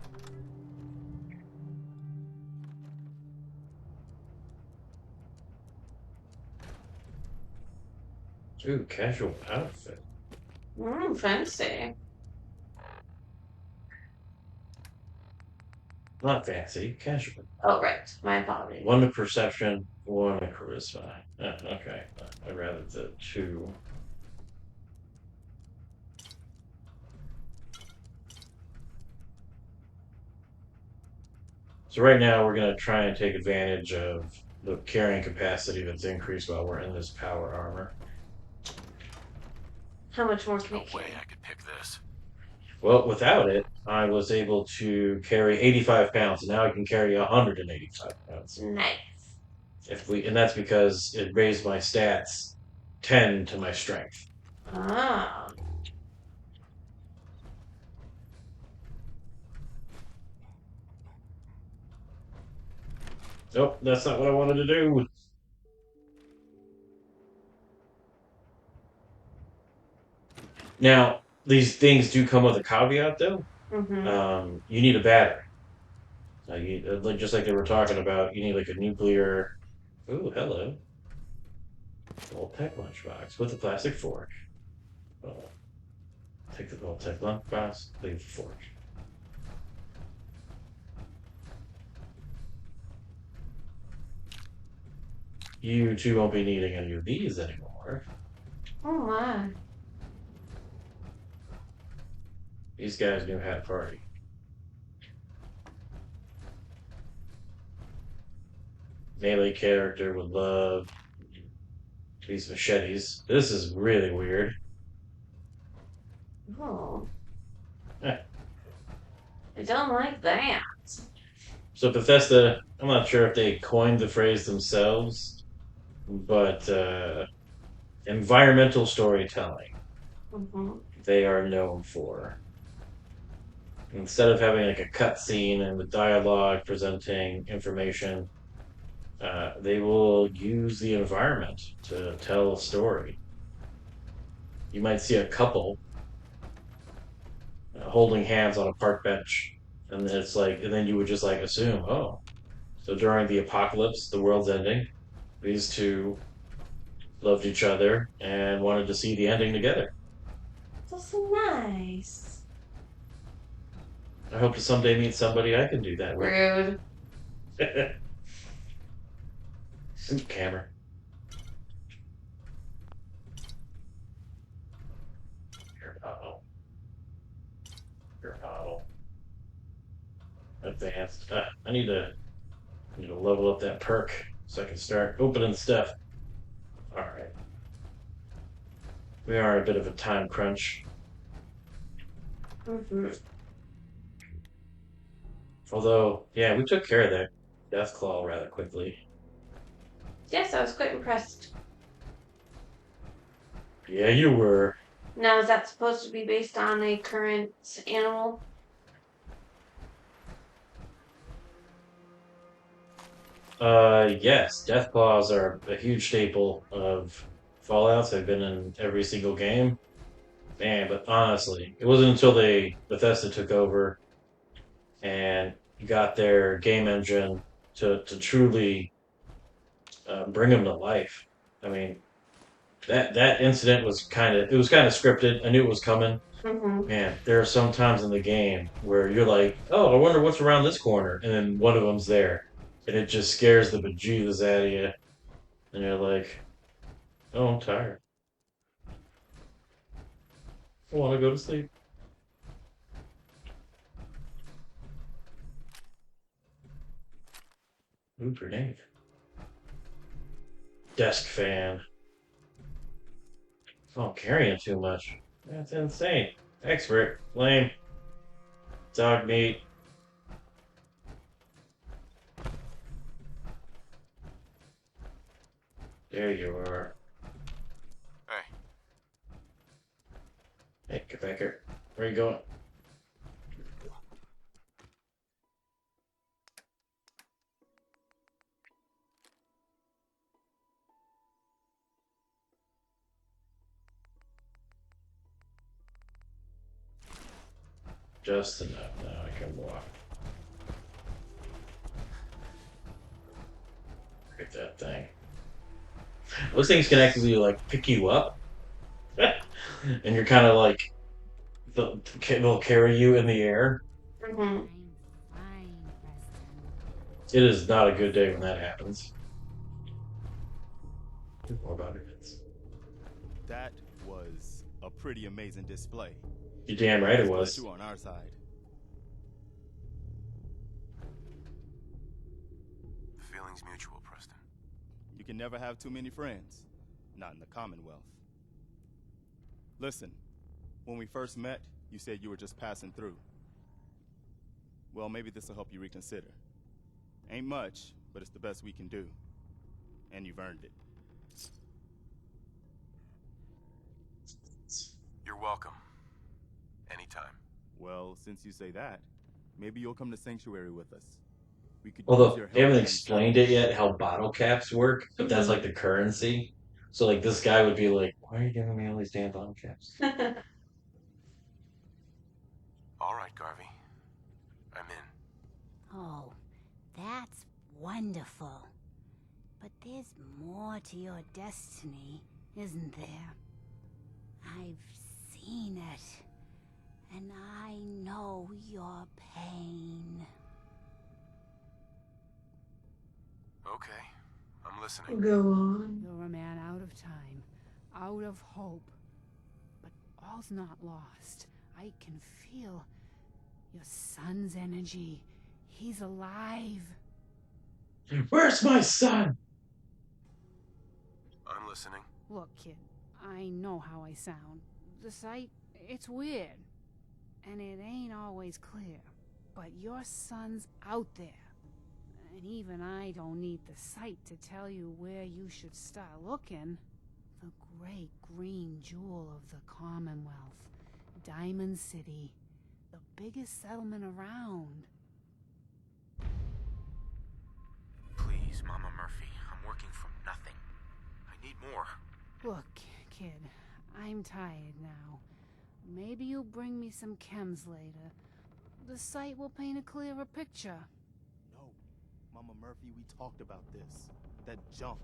Ooh, casual outfit. Fancy. Not fancy, casual. Oh, right. My apologies. One to perception, one to charisma. Okay, I'd rather the two. So right now we're going to try and take advantage of the carrying capacity that's increased while we're in this power armor. How much more can No it way carry? I could pick this. Well, without it, I was able to carry 85 pounds, and now I can carry 185 pounds. Nice. And that's because it raised my stats 10 to my strength. Ah. Nope, that's not what I wanted to do. Now, these things do come with a caveat, though. You need a battery. Like just like they were talking about, you need like a nuclear. Ooh, hello. Old tech lunchbox with a plastic fork. Well, take the old tech lunchbox, leave the fork. You two won't be needing any of these anymore. Oh my. These guys knew how to party. Melee character would love these machetes. This is really weird. Oh. Eh. I don't like that. So Bethesda, I'm not sure if they coined the phrase themselves, but environmental storytelling they are known for. Instead of having like a cutscene and the dialogue presenting information, they will use the environment to tell a story. You might see a couple holding hands on a park bench, and it's like, and then you would just like assume, oh, so during the apocalypse, the world's ending, these two loved each other and wanted to see the ending together. That's nice. I hope to someday meet somebody I can do that with. Rude. Camera. Uh-oh. Uh-oh. Advanced. I need to level up that perk so I can start opening stuff. Alright. We are a bit of a time crunch. Although, yeah, we took care of that Deathclaw rather quickly. Yes, I was quite impressed. Yeah, you were. Now, is that supposed to be based on a current animal? Yes, Deathclaws are a huge staple of Fallout. They've been in every single game. Man, but honestly, it wasn't until Bethesda took over and got their game engine to truly bring them to life. I mean, that incident was kind of scripted. I knew it was coming. Man, there are some times in the game where you're like, oh, I wonder what's around this corner, and then one of them's there, and it just scares the bejesus out of you, and you're like, oh, I'm tired. I want to go to sleep. Ooh, grenade. Desk fan. Oh, I'm carrying too much. That's insane. Expert. Lame. Dog meat. There you are. Hey. Hey, get back here. Where are you going? Just enough. Now I can walk. Look at that thing. Those things can actually like pick you up, and you're kind of like they'll carry you in the air. I'm fine, Preston. It is not a good day when that happens. More about it. That was a pretty amazing display. You're damn right it was. Two on our side. The feeling's mutual, Preston. You can never have too many friends. Not in the Commonwealth. Listen, when we first met, you said you were just passing through. Well, maybe this will help you reconsider. Ain't much, but it's the best we can do. And you've earned it. You're welcome. Anytime. Well, since you say that, maybe you'll come to Sanctuary with us. We could use Although your they help haven't to explained it yet how bottle caps work, but that's like the currency. So like this guy would be like, "Why are you giving me all these damn bottle caps?" All right, Garvey. I'm in. Oh, that's wonderful. But there's more to your destiny, isn't there? I've seen it, and I know your pain. Okay, I'm listening. Go on. You're a man out of time, out of hope. But all's not lost. I can feel your son's energy. He's alive. Where's my son? I'm listening. Look, kid, I know how I sound. The sight, it's weird. And it ain't always clear. But your son's out there. And even I don't need the sight to tell you where you should start looking. The great green jewel of the Commonwealth. Diamond City. The biggest settlement around. Please, Mama Murphy. I'm working from nothing. I need more. Look, kid, I'm tired now. Maybe you'll bring me some chems later. The sight will paint a clearer picture. No, Mama Murphy, we talked about this. That junk.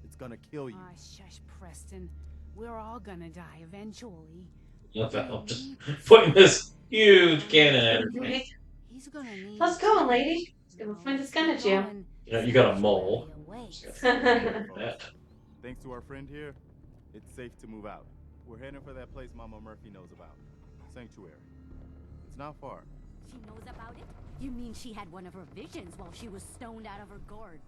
It's gonna kill you. Ah, shush, Preston. We're all gonna die eventually. What the hell? Just putting this huge cannon at her face. He's gonna need. Let's go, lady. He's gonna point his gun at you. You know, you got a mole. Folks, That. thanks to our friend here, it's safe to move out. We're heading for that place Mama Murphy knows about. Sanctuary. It's not far. She knows about it? You mean she had one of her visions while she was stoned out of her gourd?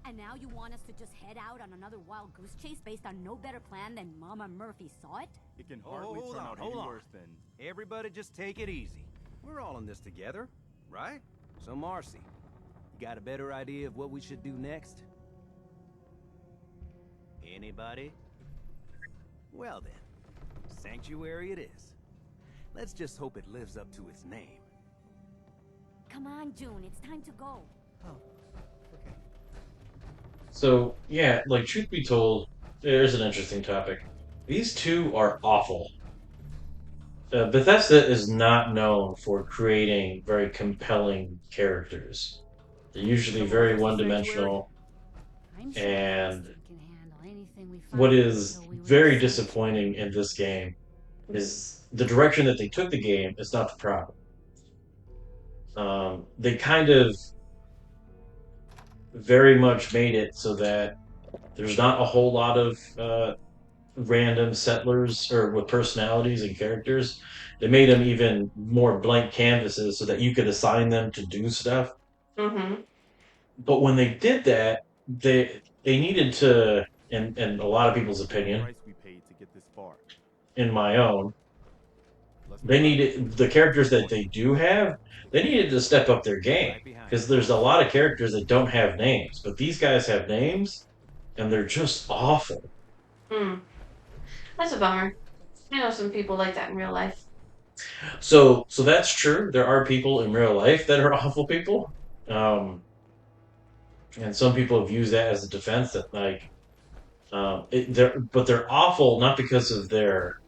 And now you want us to just head out on another wild goose chase based on no better plan than Mama Murphy saw it? It can hardly turn out any worse than... Everybody just take it easy. We're all in this together, right? So Marcy, you got a better idea of what we should do next? Anybody? Well then, Sanctuary it is. Let's just hope it lives up to its name. Come on, June, it's time to go. So yeah, like truth be told, there's an interesting topic. These two are awful. Bethesda is not known for creating very compelling characters. They're usually very one-dimensional, and what is very disappointing in this game is the direction that they took the game is not the problem. They kind of very much made it so that there's not a whole lot of random settlers or with personalities and characters. They made them even more blank canvases so that you could assign them to do stuff. Mm-hmm. But when they did that, they needed to, in a lot of people's opinion, Price we paid to get this far. in my own, Let's they move needed the characters that they do have. They needed to step up their game because there's a lot of characters that don't have names, but these guys have names, and they're just awful. Hmm. That's a bummer. I know some people like that in real life. So that's true. There are people in real life that are awful people, and some people have used that as a defense that like, they're awful not because of their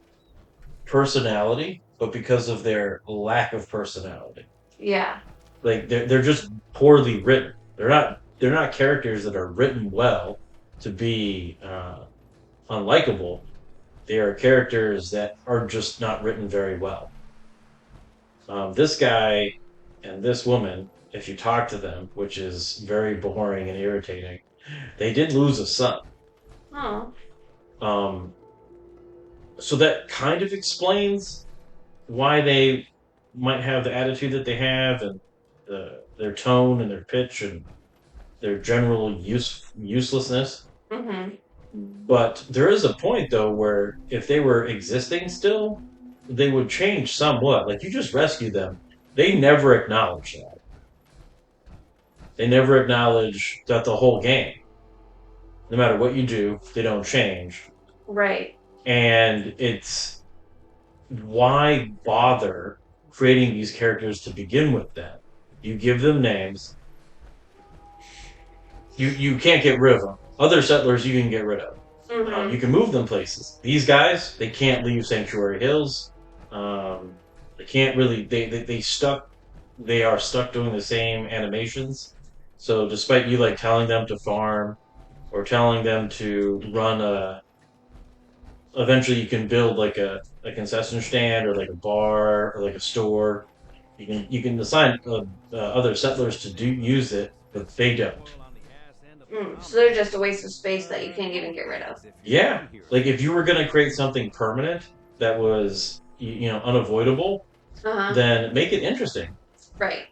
personality, but because of their lack of personality. Yeah. Like they're just poorly written. They're not characters that are written well to be unlikable. They are characters that are just not written very well. This guy and this woman, if you talk to them, which is very boring and irritating, they did lose a son. Oh. So that kind of explains why they might have the attitude that they have, and their tone and their pitch and their general uselessness. Mm-hmm. But there is a point, though, where if they were existing still, they would change somewhat. Like, you just rescued them. They never acknowledge that. They never acknowledge that the whole game, no matter what you do, they don't change. Right. And it's why bother creating these characters to begin with then? You give them names, you can't get rid of them. Other settlers you can get rid of. Mhm. You can move them places. These guys, they can't leave Sanctuary Hills. They can't really. They stuck. They are stuck doing the same animations. So despite you like telling them to farm or telling them to run a, eventually you can build like a concession stand or like a bar or like a store. You can assign other settlers to do use it, but they don't. So they're just a waste of space that you can't even get rid of. Yeah, like if you were gonna create something permanent that was unavoidable, Uh huh. then make it interesting. Right.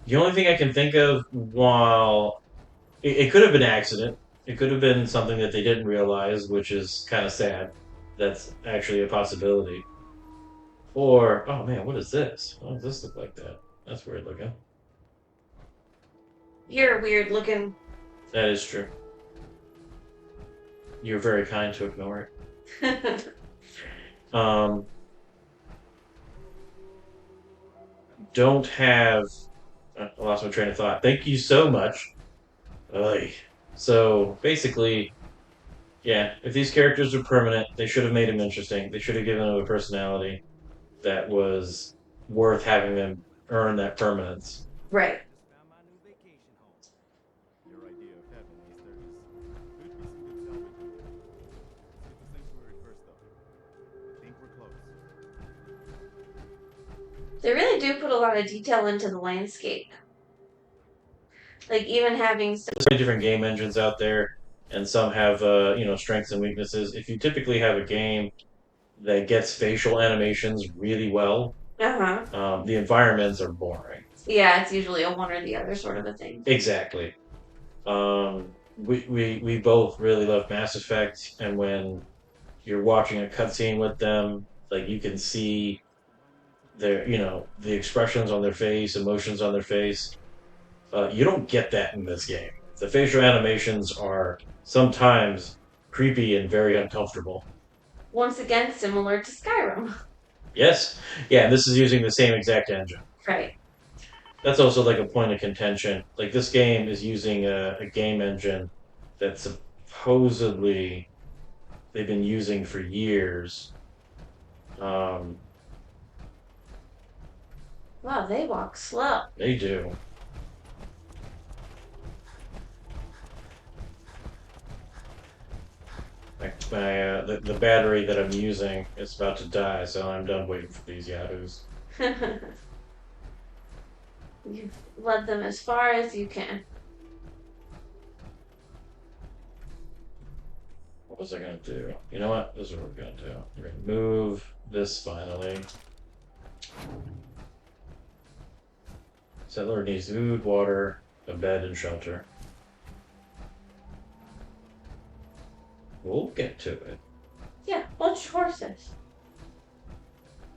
The only thing I can think of, while it could have been an accident, it could have been something that they didn't realize, which is kind of sad. That's actually a possibility. Or, oh man, what is this? Why does this look like that? That's weird looking. You're weird looking. That is true. You're very kind to ignore it. Don't have. I lost my train of thought. Thank you so much. Oy. So basically, yeah, if these characters are permanent, they should have made them interesting. They should have given them a personality that was worth having them earn that permanence. Right. Your idea of heaven, Ace Sturgis. Could be some good salvage in there. Let's get the sanctuary first, though. I think we're close. They really do put a lot of detail into the landscape. Like even having some. There's many different game engines out there, and some have strengths and weaknesses. If you typically have a game that gets facial animations really well, the environments are boring. Yeah, it's usually a one or the other sort of a thing. Exactly. We both really love Mass Effect, and when you're watching a cutscene with them, like you can see their the expressions on their face, emotions on their face. You don't get that in this game. The facial animations are sometimes creepy and very uncomfortable. Once again, similar to Skyrim. Yes, yeah, this is using the same exact engine. Right. That's also like a point of contention. Like this game is using a game engine that supposedly they've been using for years. Wow, they walk slow. They do. The battery that I'm using is about to die, so I'm done waiting for these yahoos. You've led them as far as you can. What was I gonna do? You know what? This is what we're gonna do. We're gonna move this finally. Settler needs food, water, a bed, and shelter. We'll get to it. Yeah, bunch of horses.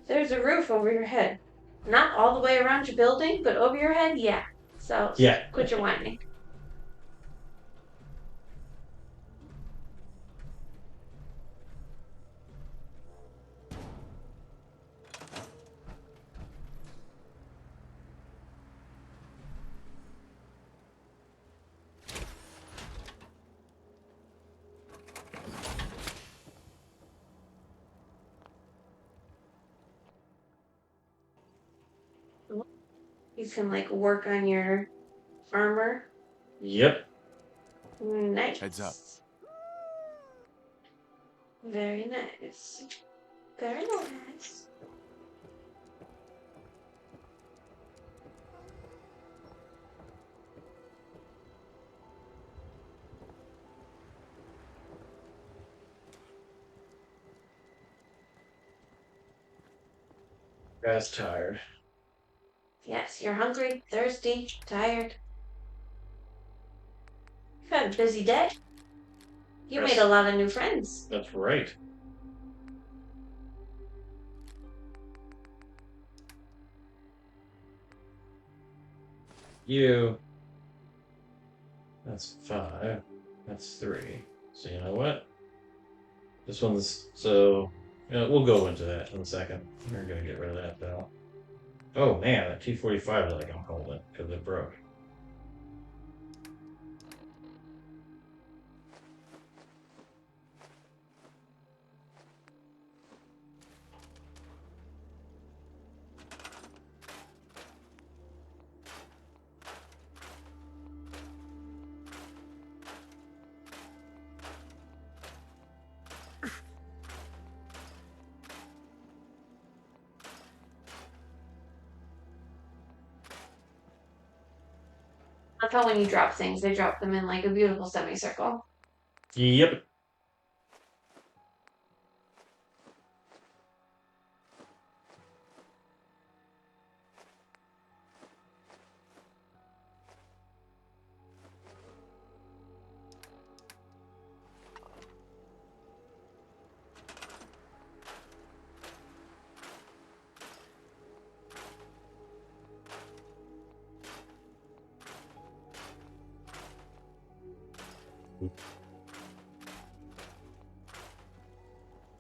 There's a roof over your head. Not all the way around your building, but over your head, yeah. So, yeah. Quit your whining. You can like work on your armor. Yep. Nice. Heads up. Very nice. Very nice. Guy's tired. Yes, you're hungry, thirsty, tired. You've had a busy day. You Yes. made a lot of new friends. That's right. You. That's 5. That's 3. So you know what? This one's so. We'll go into that in a second. We're gonna get rid of that though. Oh man, that T-45 like I'm holding because it broke. That's how when you drop things, they drop them in like a beautiful semicircle. Yep.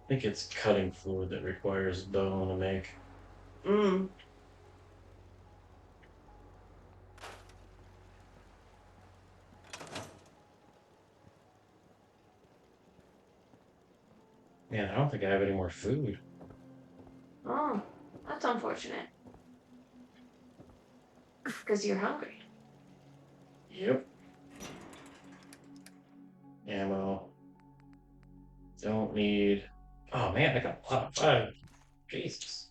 I think it's cutting fluid that requires bone to make. Mm. Man, I don't think I have any more food. Oh, that's unfortunate. Because you're hungry. Yep. Ammo. Don't need. Oh man, I got a lot of fun. Jesus.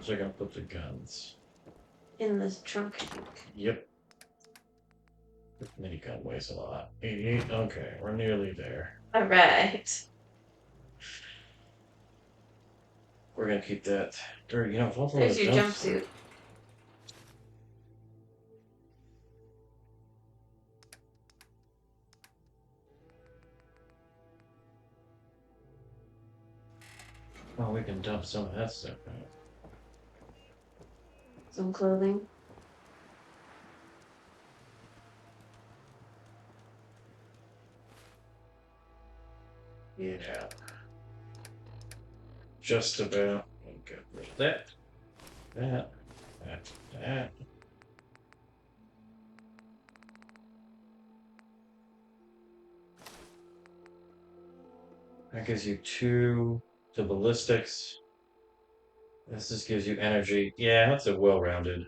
So I gotta put the guns. In this trunk. Yep. Minigun weighs a lot. 88. Okay, we're nearly there. Alright. We're gonna keep that dirty. You know, if There's your jumpsuit. Oh, we can dump some of that stuff out. Some clothing. Yeah. Just about. Get rid of that. That. That gives you 2 to ballistics. This just gives you energy. Yeah, that's a well-rounded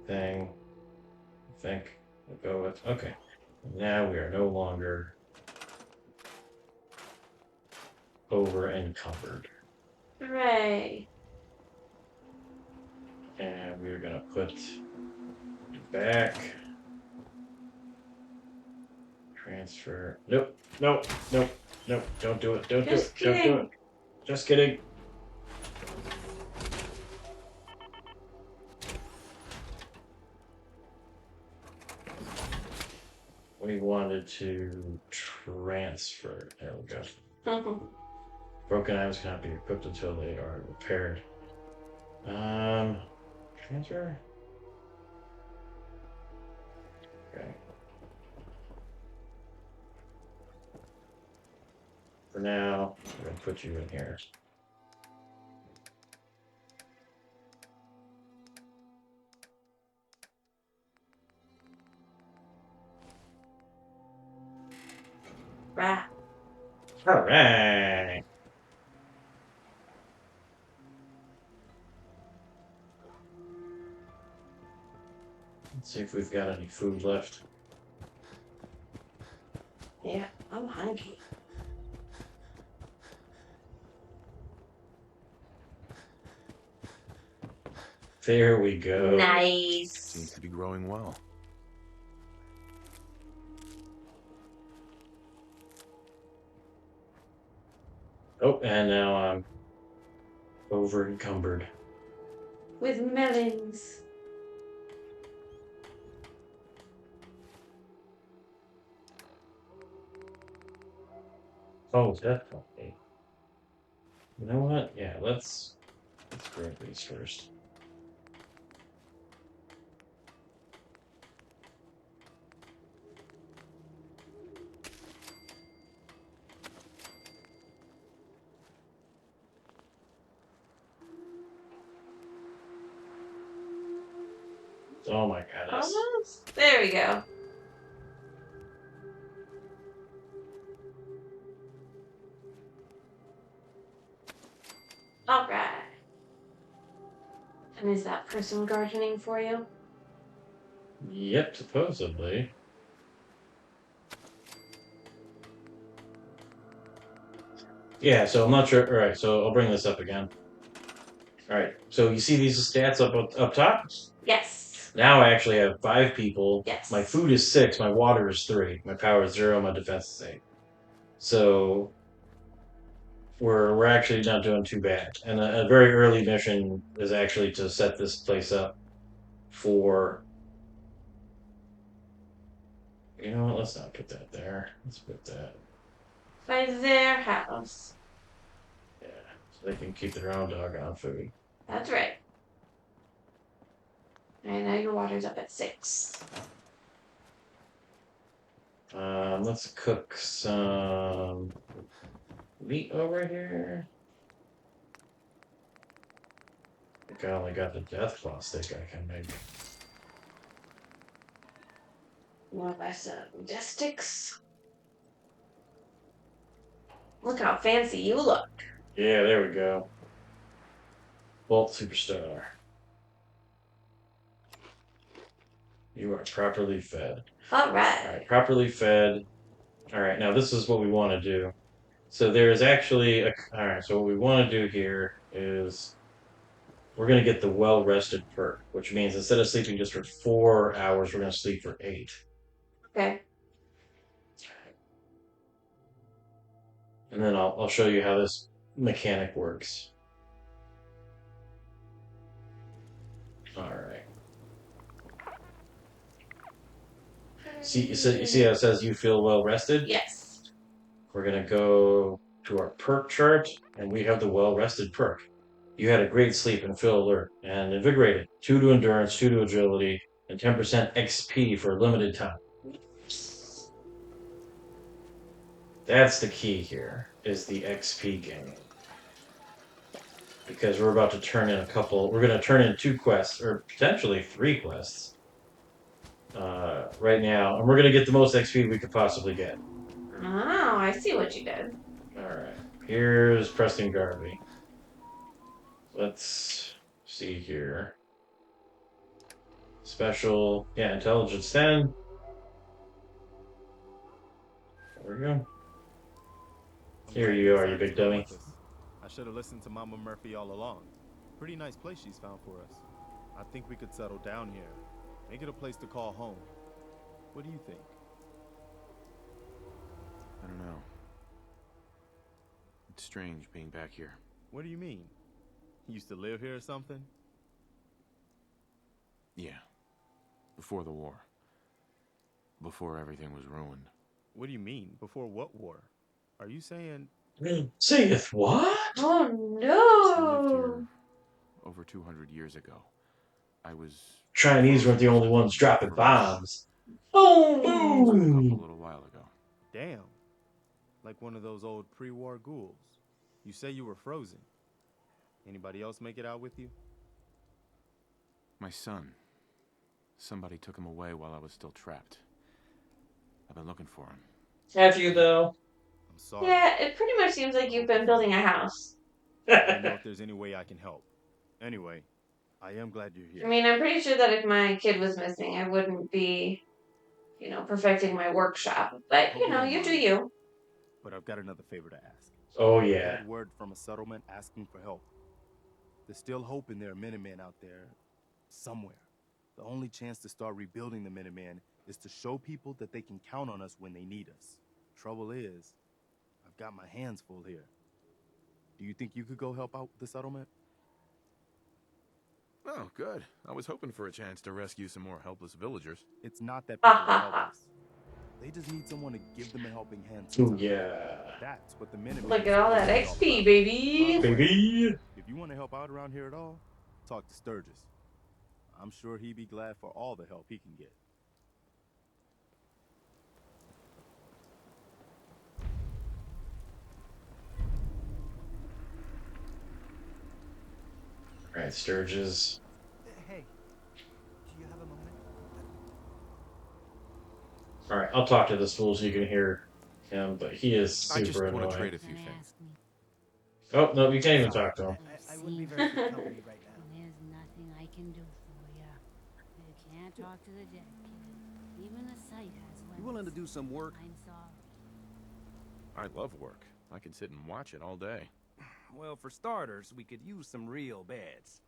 thing. I think we'll go with. Okay. Now we are no longer over encumbered. Hooray. And we're gonna put it back. Transfer. Nope. Nope. Nope. Nope. Don't do it. Don't Just do it. Don't do it. Just kidding. We wanted to transfer. There we go. Broken items cannot be equipped until they are repaired. Transfer? Okay. For now, we're gonna put you in here. Rah. Alright. Let's see if we've got any food left. Yeah, I'm hungry. There we go. Nice. Seems to be growing well. Oh, and now I'm over encumbered. With melons. Oh, definitely. You know what? Yeah, let's grab these first. Oh my goodness. Almost. There we go. And is that person gardening for you? Yep, supposedly. Yeah, so I'm not sure. All right, so I'll bring this up again. All right, so you see these stats up top? Yes. Now I actually have 5 people. Yes. My food is 6. My water is 3. My power is 0. My defense is 8. So we're actually not doing too bad. And a very early mission is actually to set this place up for. You know what? Let's not put that there. Let's put that. By their house. Yeah, so they can keep their own doggone food. That's right. And now your water's up at 6. Let's cook some meat over here. I think I only got the Deathclaw steak I can make. Want to buy some death sticks? Look how fancy you look. Yeah, there we go. Bolt Superstar. You are properly fed. All right. Alright, properly fed. Alright, now this is what we want to do. So there is actually alright, so what we want to do here is we're going to get the well-rested perk, which means instead of sleeping just for 4 hours, we're going to sleep for 8. Okay. And then I'll show you how this mechanic works. Alright. See, you see how it says you feel well rested? Yes. We're going to go to our perk chart, and we have the well-rested perk. You had a great sleep and feel alert and invigorated. 2 to endurance, 2 to agility, and 10% XP for a limited time. That's the key here, is the XP gain. Because we're about to turn in we're going to turn in 2 quests, or potentially 3 quests, right now. And we're going to get the most XP we could possibly get. Oh, I see what you did. Alright, here's Preston Garvey. Let's see here. Special, yeah, intelligence 10. There we go. Here you are, you big dummy. I should have listened to Mama Murphy all along. Pretty nice place she's found for us. I think we could settle down here. Make it a place to call home. What do you think? I don't know. It's strange being back here. What do you mean? You used to live here or something? Yeah. Before the war. Before everything was ruined. What do you mean? Before what war? Are you saying... Saith what? Oh I lived no! here over 200 years ago. I was... Chinese weren't the only ones dropping bombs. Woke up Boom! a little while ago. Damn. Like one of those old pre-war ghouls. You say you were frozen. Anybody else make it out with you? My son. Somebody took him away while I was still trapped. I've been looking for him. Have you, though? I'm sorry. Yeah, it pretty much seems like you've been building a house. I don't know if there's any way I can help. Anyway, I am glad you're here. I mean, I'm pretty sure that if my kid was missing, I wouldn't be, perfecting my workshop. But, you do you. But I've got another favor to ask. Oh, I yeah. had word from a settlement asking for help. There's still hope in there are Minutemen out there somewhere. The only chance to start rebuilding the Minutemen is to show people that they can count on us when they need us. Trouble is, I've got my hands full here. Do you think you could go help out the settlement? Oh, good. I was hoping for a chance to rescue some more helpless villagers. It's not that people are helpless. They just need someone to give them a helping hand. Ooh, sometimes. yeah. That's what the Minutemen. Look at all that XP, baby. Baby! If you want to help out around here at all, talk to Sturgis. I'm sure he'd be glad for all the help he can get. Alright, Sturgis. Hey, do you have a moment? Alright, I'll talk to this fool so you can hear him, but he is super I just want to annoying. trade a few things. Oh, no, you can't even talk to him. I wouldn't be very good company right now. There's nothing I talk to the dead, kid. Even the sight has limits. You willing to do some work? I'm sorry. I love work. I can sit and watch it all day. Well, for starters, we could use some real beds.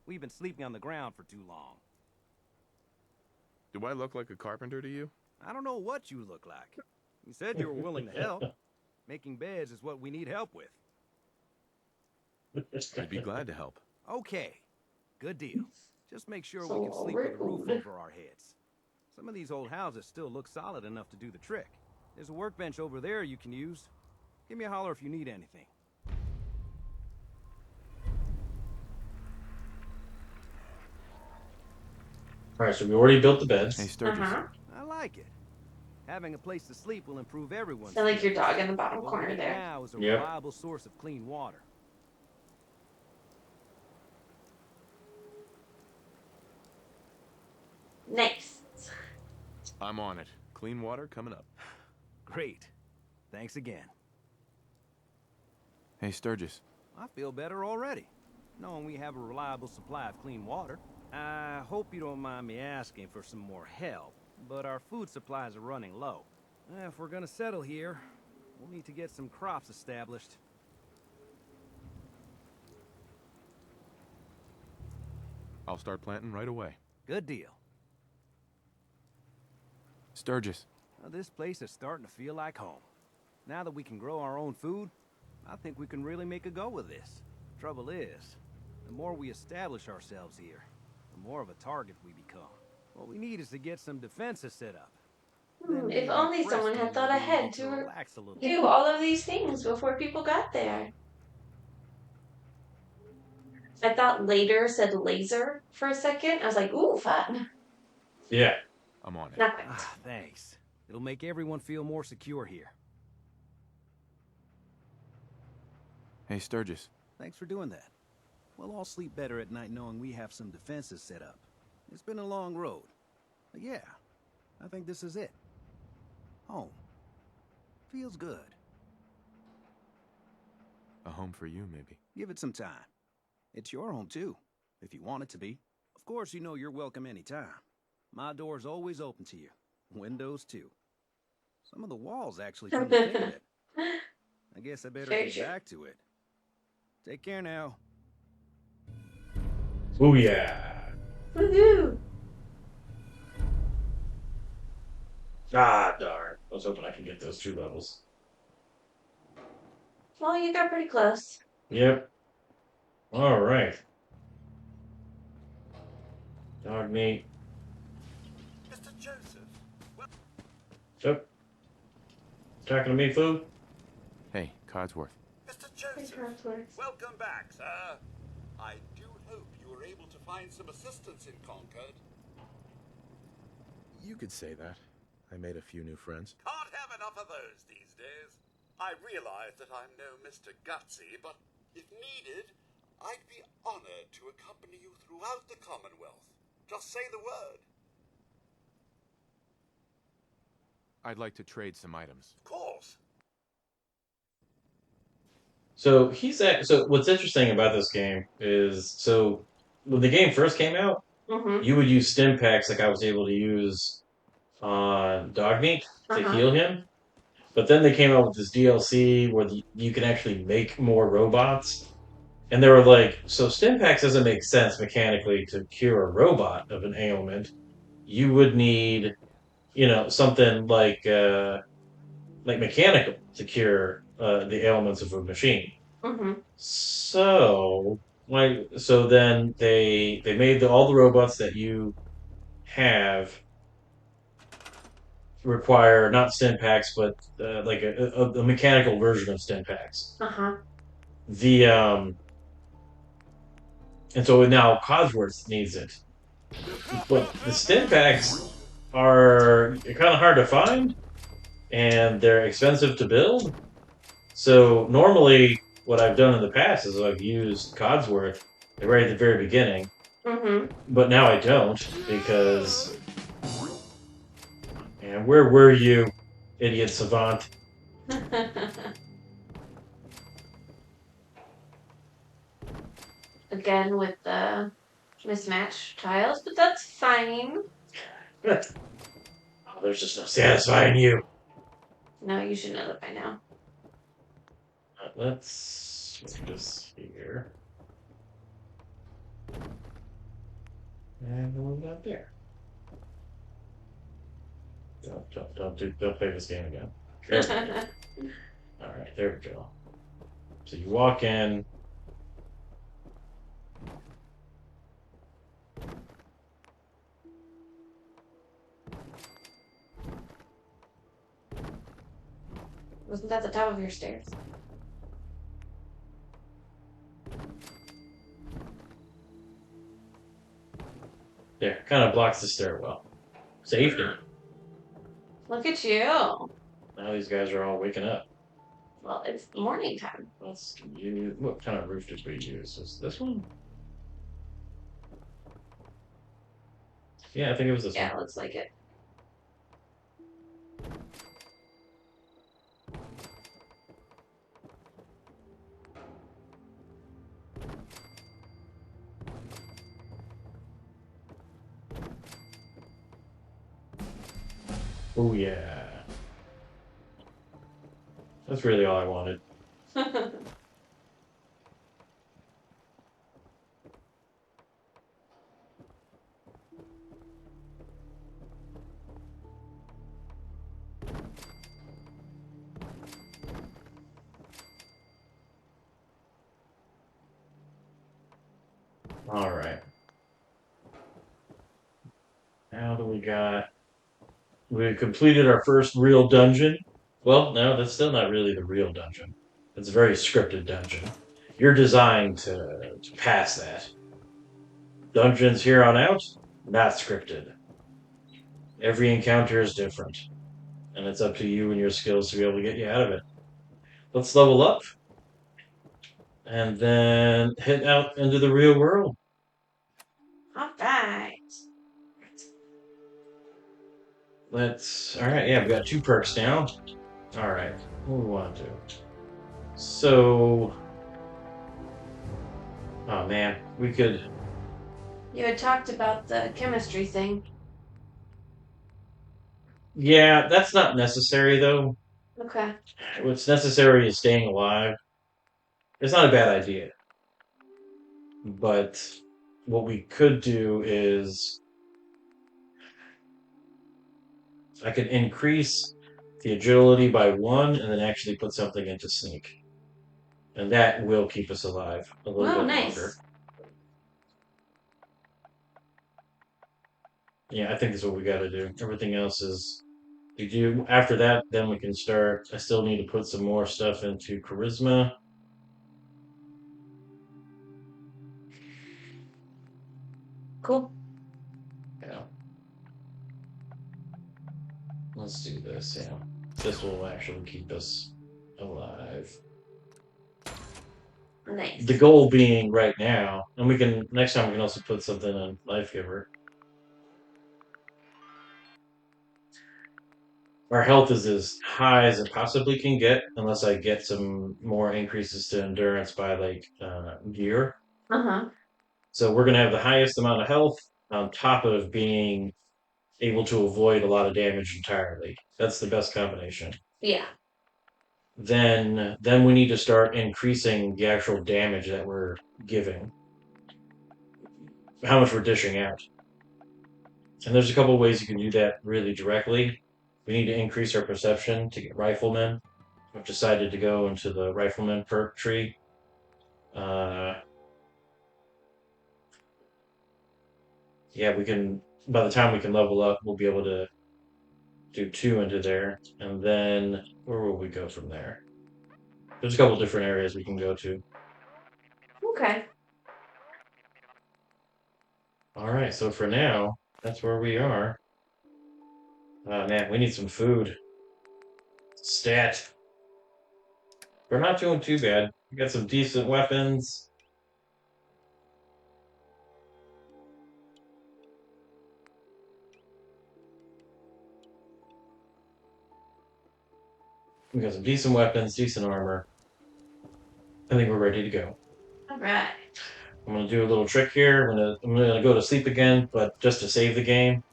We've been sleeping on the ground for too long. Do I look like a carpenter to you? I don't know what you look like. You said you were willing to help. Making beds is what we need help with. I'd be glad to help. Okay, good deal. Just make sure So we can sleep with a roof rude. over our heads. Some of these old houses still look solid enough to do the trick. There's a workbench over there you can use. Give me a holler if you need anything. All right, so we already built the beds. Hey, Sturgis. I like it. Having a place to sleep will improve everyone's. I like your spirits. dog in the bottom What we corner need there. now is a Yep. reliable source of clean water. Nice. I'm on it. Clean water coming up. Great. Thanks again. Hey, Sturgis. I feel better already, knowing we have a reliable supply of clean water. I hope you don't mind me asking for some more help, but our food supplies are running low. If we're gonna settle here, we'll need to get some crops established. I'll start planting right away. Good deal. Sturgis. Now, this place is starting to feel like home. Now that we can grow our own food, I think we can really make a go of this. Trouble is, the more we establish ourselves here, the more of a target we become. What we need is to get some defenses set up. Then If maybe only someone Preston had thought will be able ahead to relax a little. do all of these things before people got there. I thought later said laser for a second. I was like, ooh, fun. Yeah. I'm on it. Not quite. Thanks. It'll make everyone feel more secure here. Hey, Sturgis. Thanks for doing that. We'll all sleep better at night knowing we have some defenses set up. It's been a long road. But yeah, I think this is it. Home. Feels good. A home for you, maybe. Give it some time. It's your home, too, if you want it to be. Of course, you know you're welcome anytime. My door's always open to you. Windows, too. Some of the walls actually come to think of it. I guess I better Very get true. back to it. Take care now. Oh yeah. Woohoo! Ah, darn. I was hoping I could get those 2 levels. Well, you got pretty close. Yep. All right. Dog meat. Mr. Joseph, Yep. Talking to me, Foo? Hey, Codsworth. Mr. Joseph, welcome back, sir. I do hope you were able to find some assistance in Concord. You could say that. I made a few new friends. Can't have enough of those these days. I realize that I'm no Mr. Gutsy, but if needed, I'd be honored to accompany you throughout the Commonwealth. Just say the word. I'd like to trade some items. Of course. So so what's interesting about this game is so when the game first came out, Mm-hmm. you would use stim packs like I was able to use on Dogmeat to Uh-huh. heal him. But then they came out with this DLC where you can actually make more robots. And they were like, so stim packs doesn't make sense mechanically to cure a robot of an ailment. You would need, something like mechanical to cure the ailments of a machine. Mm-hmm. So then they made all the robots that you have require not stim packs, but like a mechanical version of stim packs. Uh-huh. And so now Codsworth needs it, but the stim packs are kind of hard to find, and they're expensive to build. So normally, what I've done in the past is I've used Codsworth right at the very beginning, Mm-hmm. but now I don't because. And where were you, idiot savant? Again with the mismatched tiles, but that's fine. Oh, there's just no satisfying you. No, you should know that by now. Let's make this here. And we'll move that there. Don't play this game again. Alright, there we go. So you walk in. Wasn't that the top of your stairs? There, kind of blocks the stairwell. Safety. Look at you. Now these guys are all waking up. Well, it's morning time. What kind of roof did we use? Is this one? Yeah, I think it was this one. Yeah, it looks like it. Oh yeah. That's really all I wanted. All right. Now that we got, we completed our first real dungeon. Well, no, that's still not really the real dungeon. It's a very scripted dungeon. You're designed to pass that. Dungeons here on out, not scripted. Every encounter is different. And it's up to you and your skills to be able to get you out of it. Let's level up. And then head out into the real world. All right. Alright, yeah, we got 2 perks now. Alright, what do we want to do? So, oh man, we could. You had talked about the chemistry thing. Yeah, that's not necessary though. Okay. What's necessary is staying alive. It's not a bad idea. But what we could do is I could increase the agility by 1 and then actually put something into sneak. And that will keep us alive a little bit longer. Yeah, I think that's what we gotta do. Everything else is we do after that, then we can start. I still need to put some more stuff into charisma. Cool. Yeah. Let's do this, yeah. This will actually keep us alive. Nice. The goal being right now, and we can next time we can also put something on Life Giver. Our health is as high as it possibly can get, unless I get some more increases to endurance by like gear. Uh-huh. So we're gonna have the highest amount of health on top of being able to avoid a lot of damage entirely. That's the best combination. Yeah. Then we need to start increasing the actual damage that we're giving. How much we're dishing out. And there's a couple ways you can do that really directly. We need to increase our perception to get riflemen. I've decided to go into the rifleman perk tree. Yeah, we can. By the time we can level up, we'll be able to do 2 into there, and then where will we go from there? There's a couple different areas we can go to. Okay. All right, so for now, that's where we are. Man, we need some food. Stat. We're not doing too bad. We got some decent weapons. We got some decent weapons, decent armor. I think we're ready to go. All right. I'm gonna do a little trick here. I'm gonna go to sleep again, but just to save the game.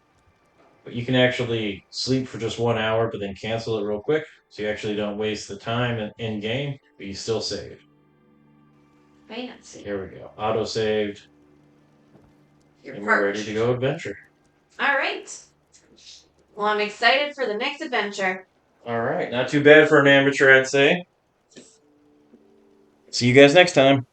But you can actually sleep for just 1 hour, but then cancel it real quick, so you actually don't waste the time in game, but you still save. Fancy. Here we go. Auto saved. You're And we're ready to go adventure. All right. Well, I'm excited for the next adventure. All right, not too bad for an amateur, I'd say. See you guys next time.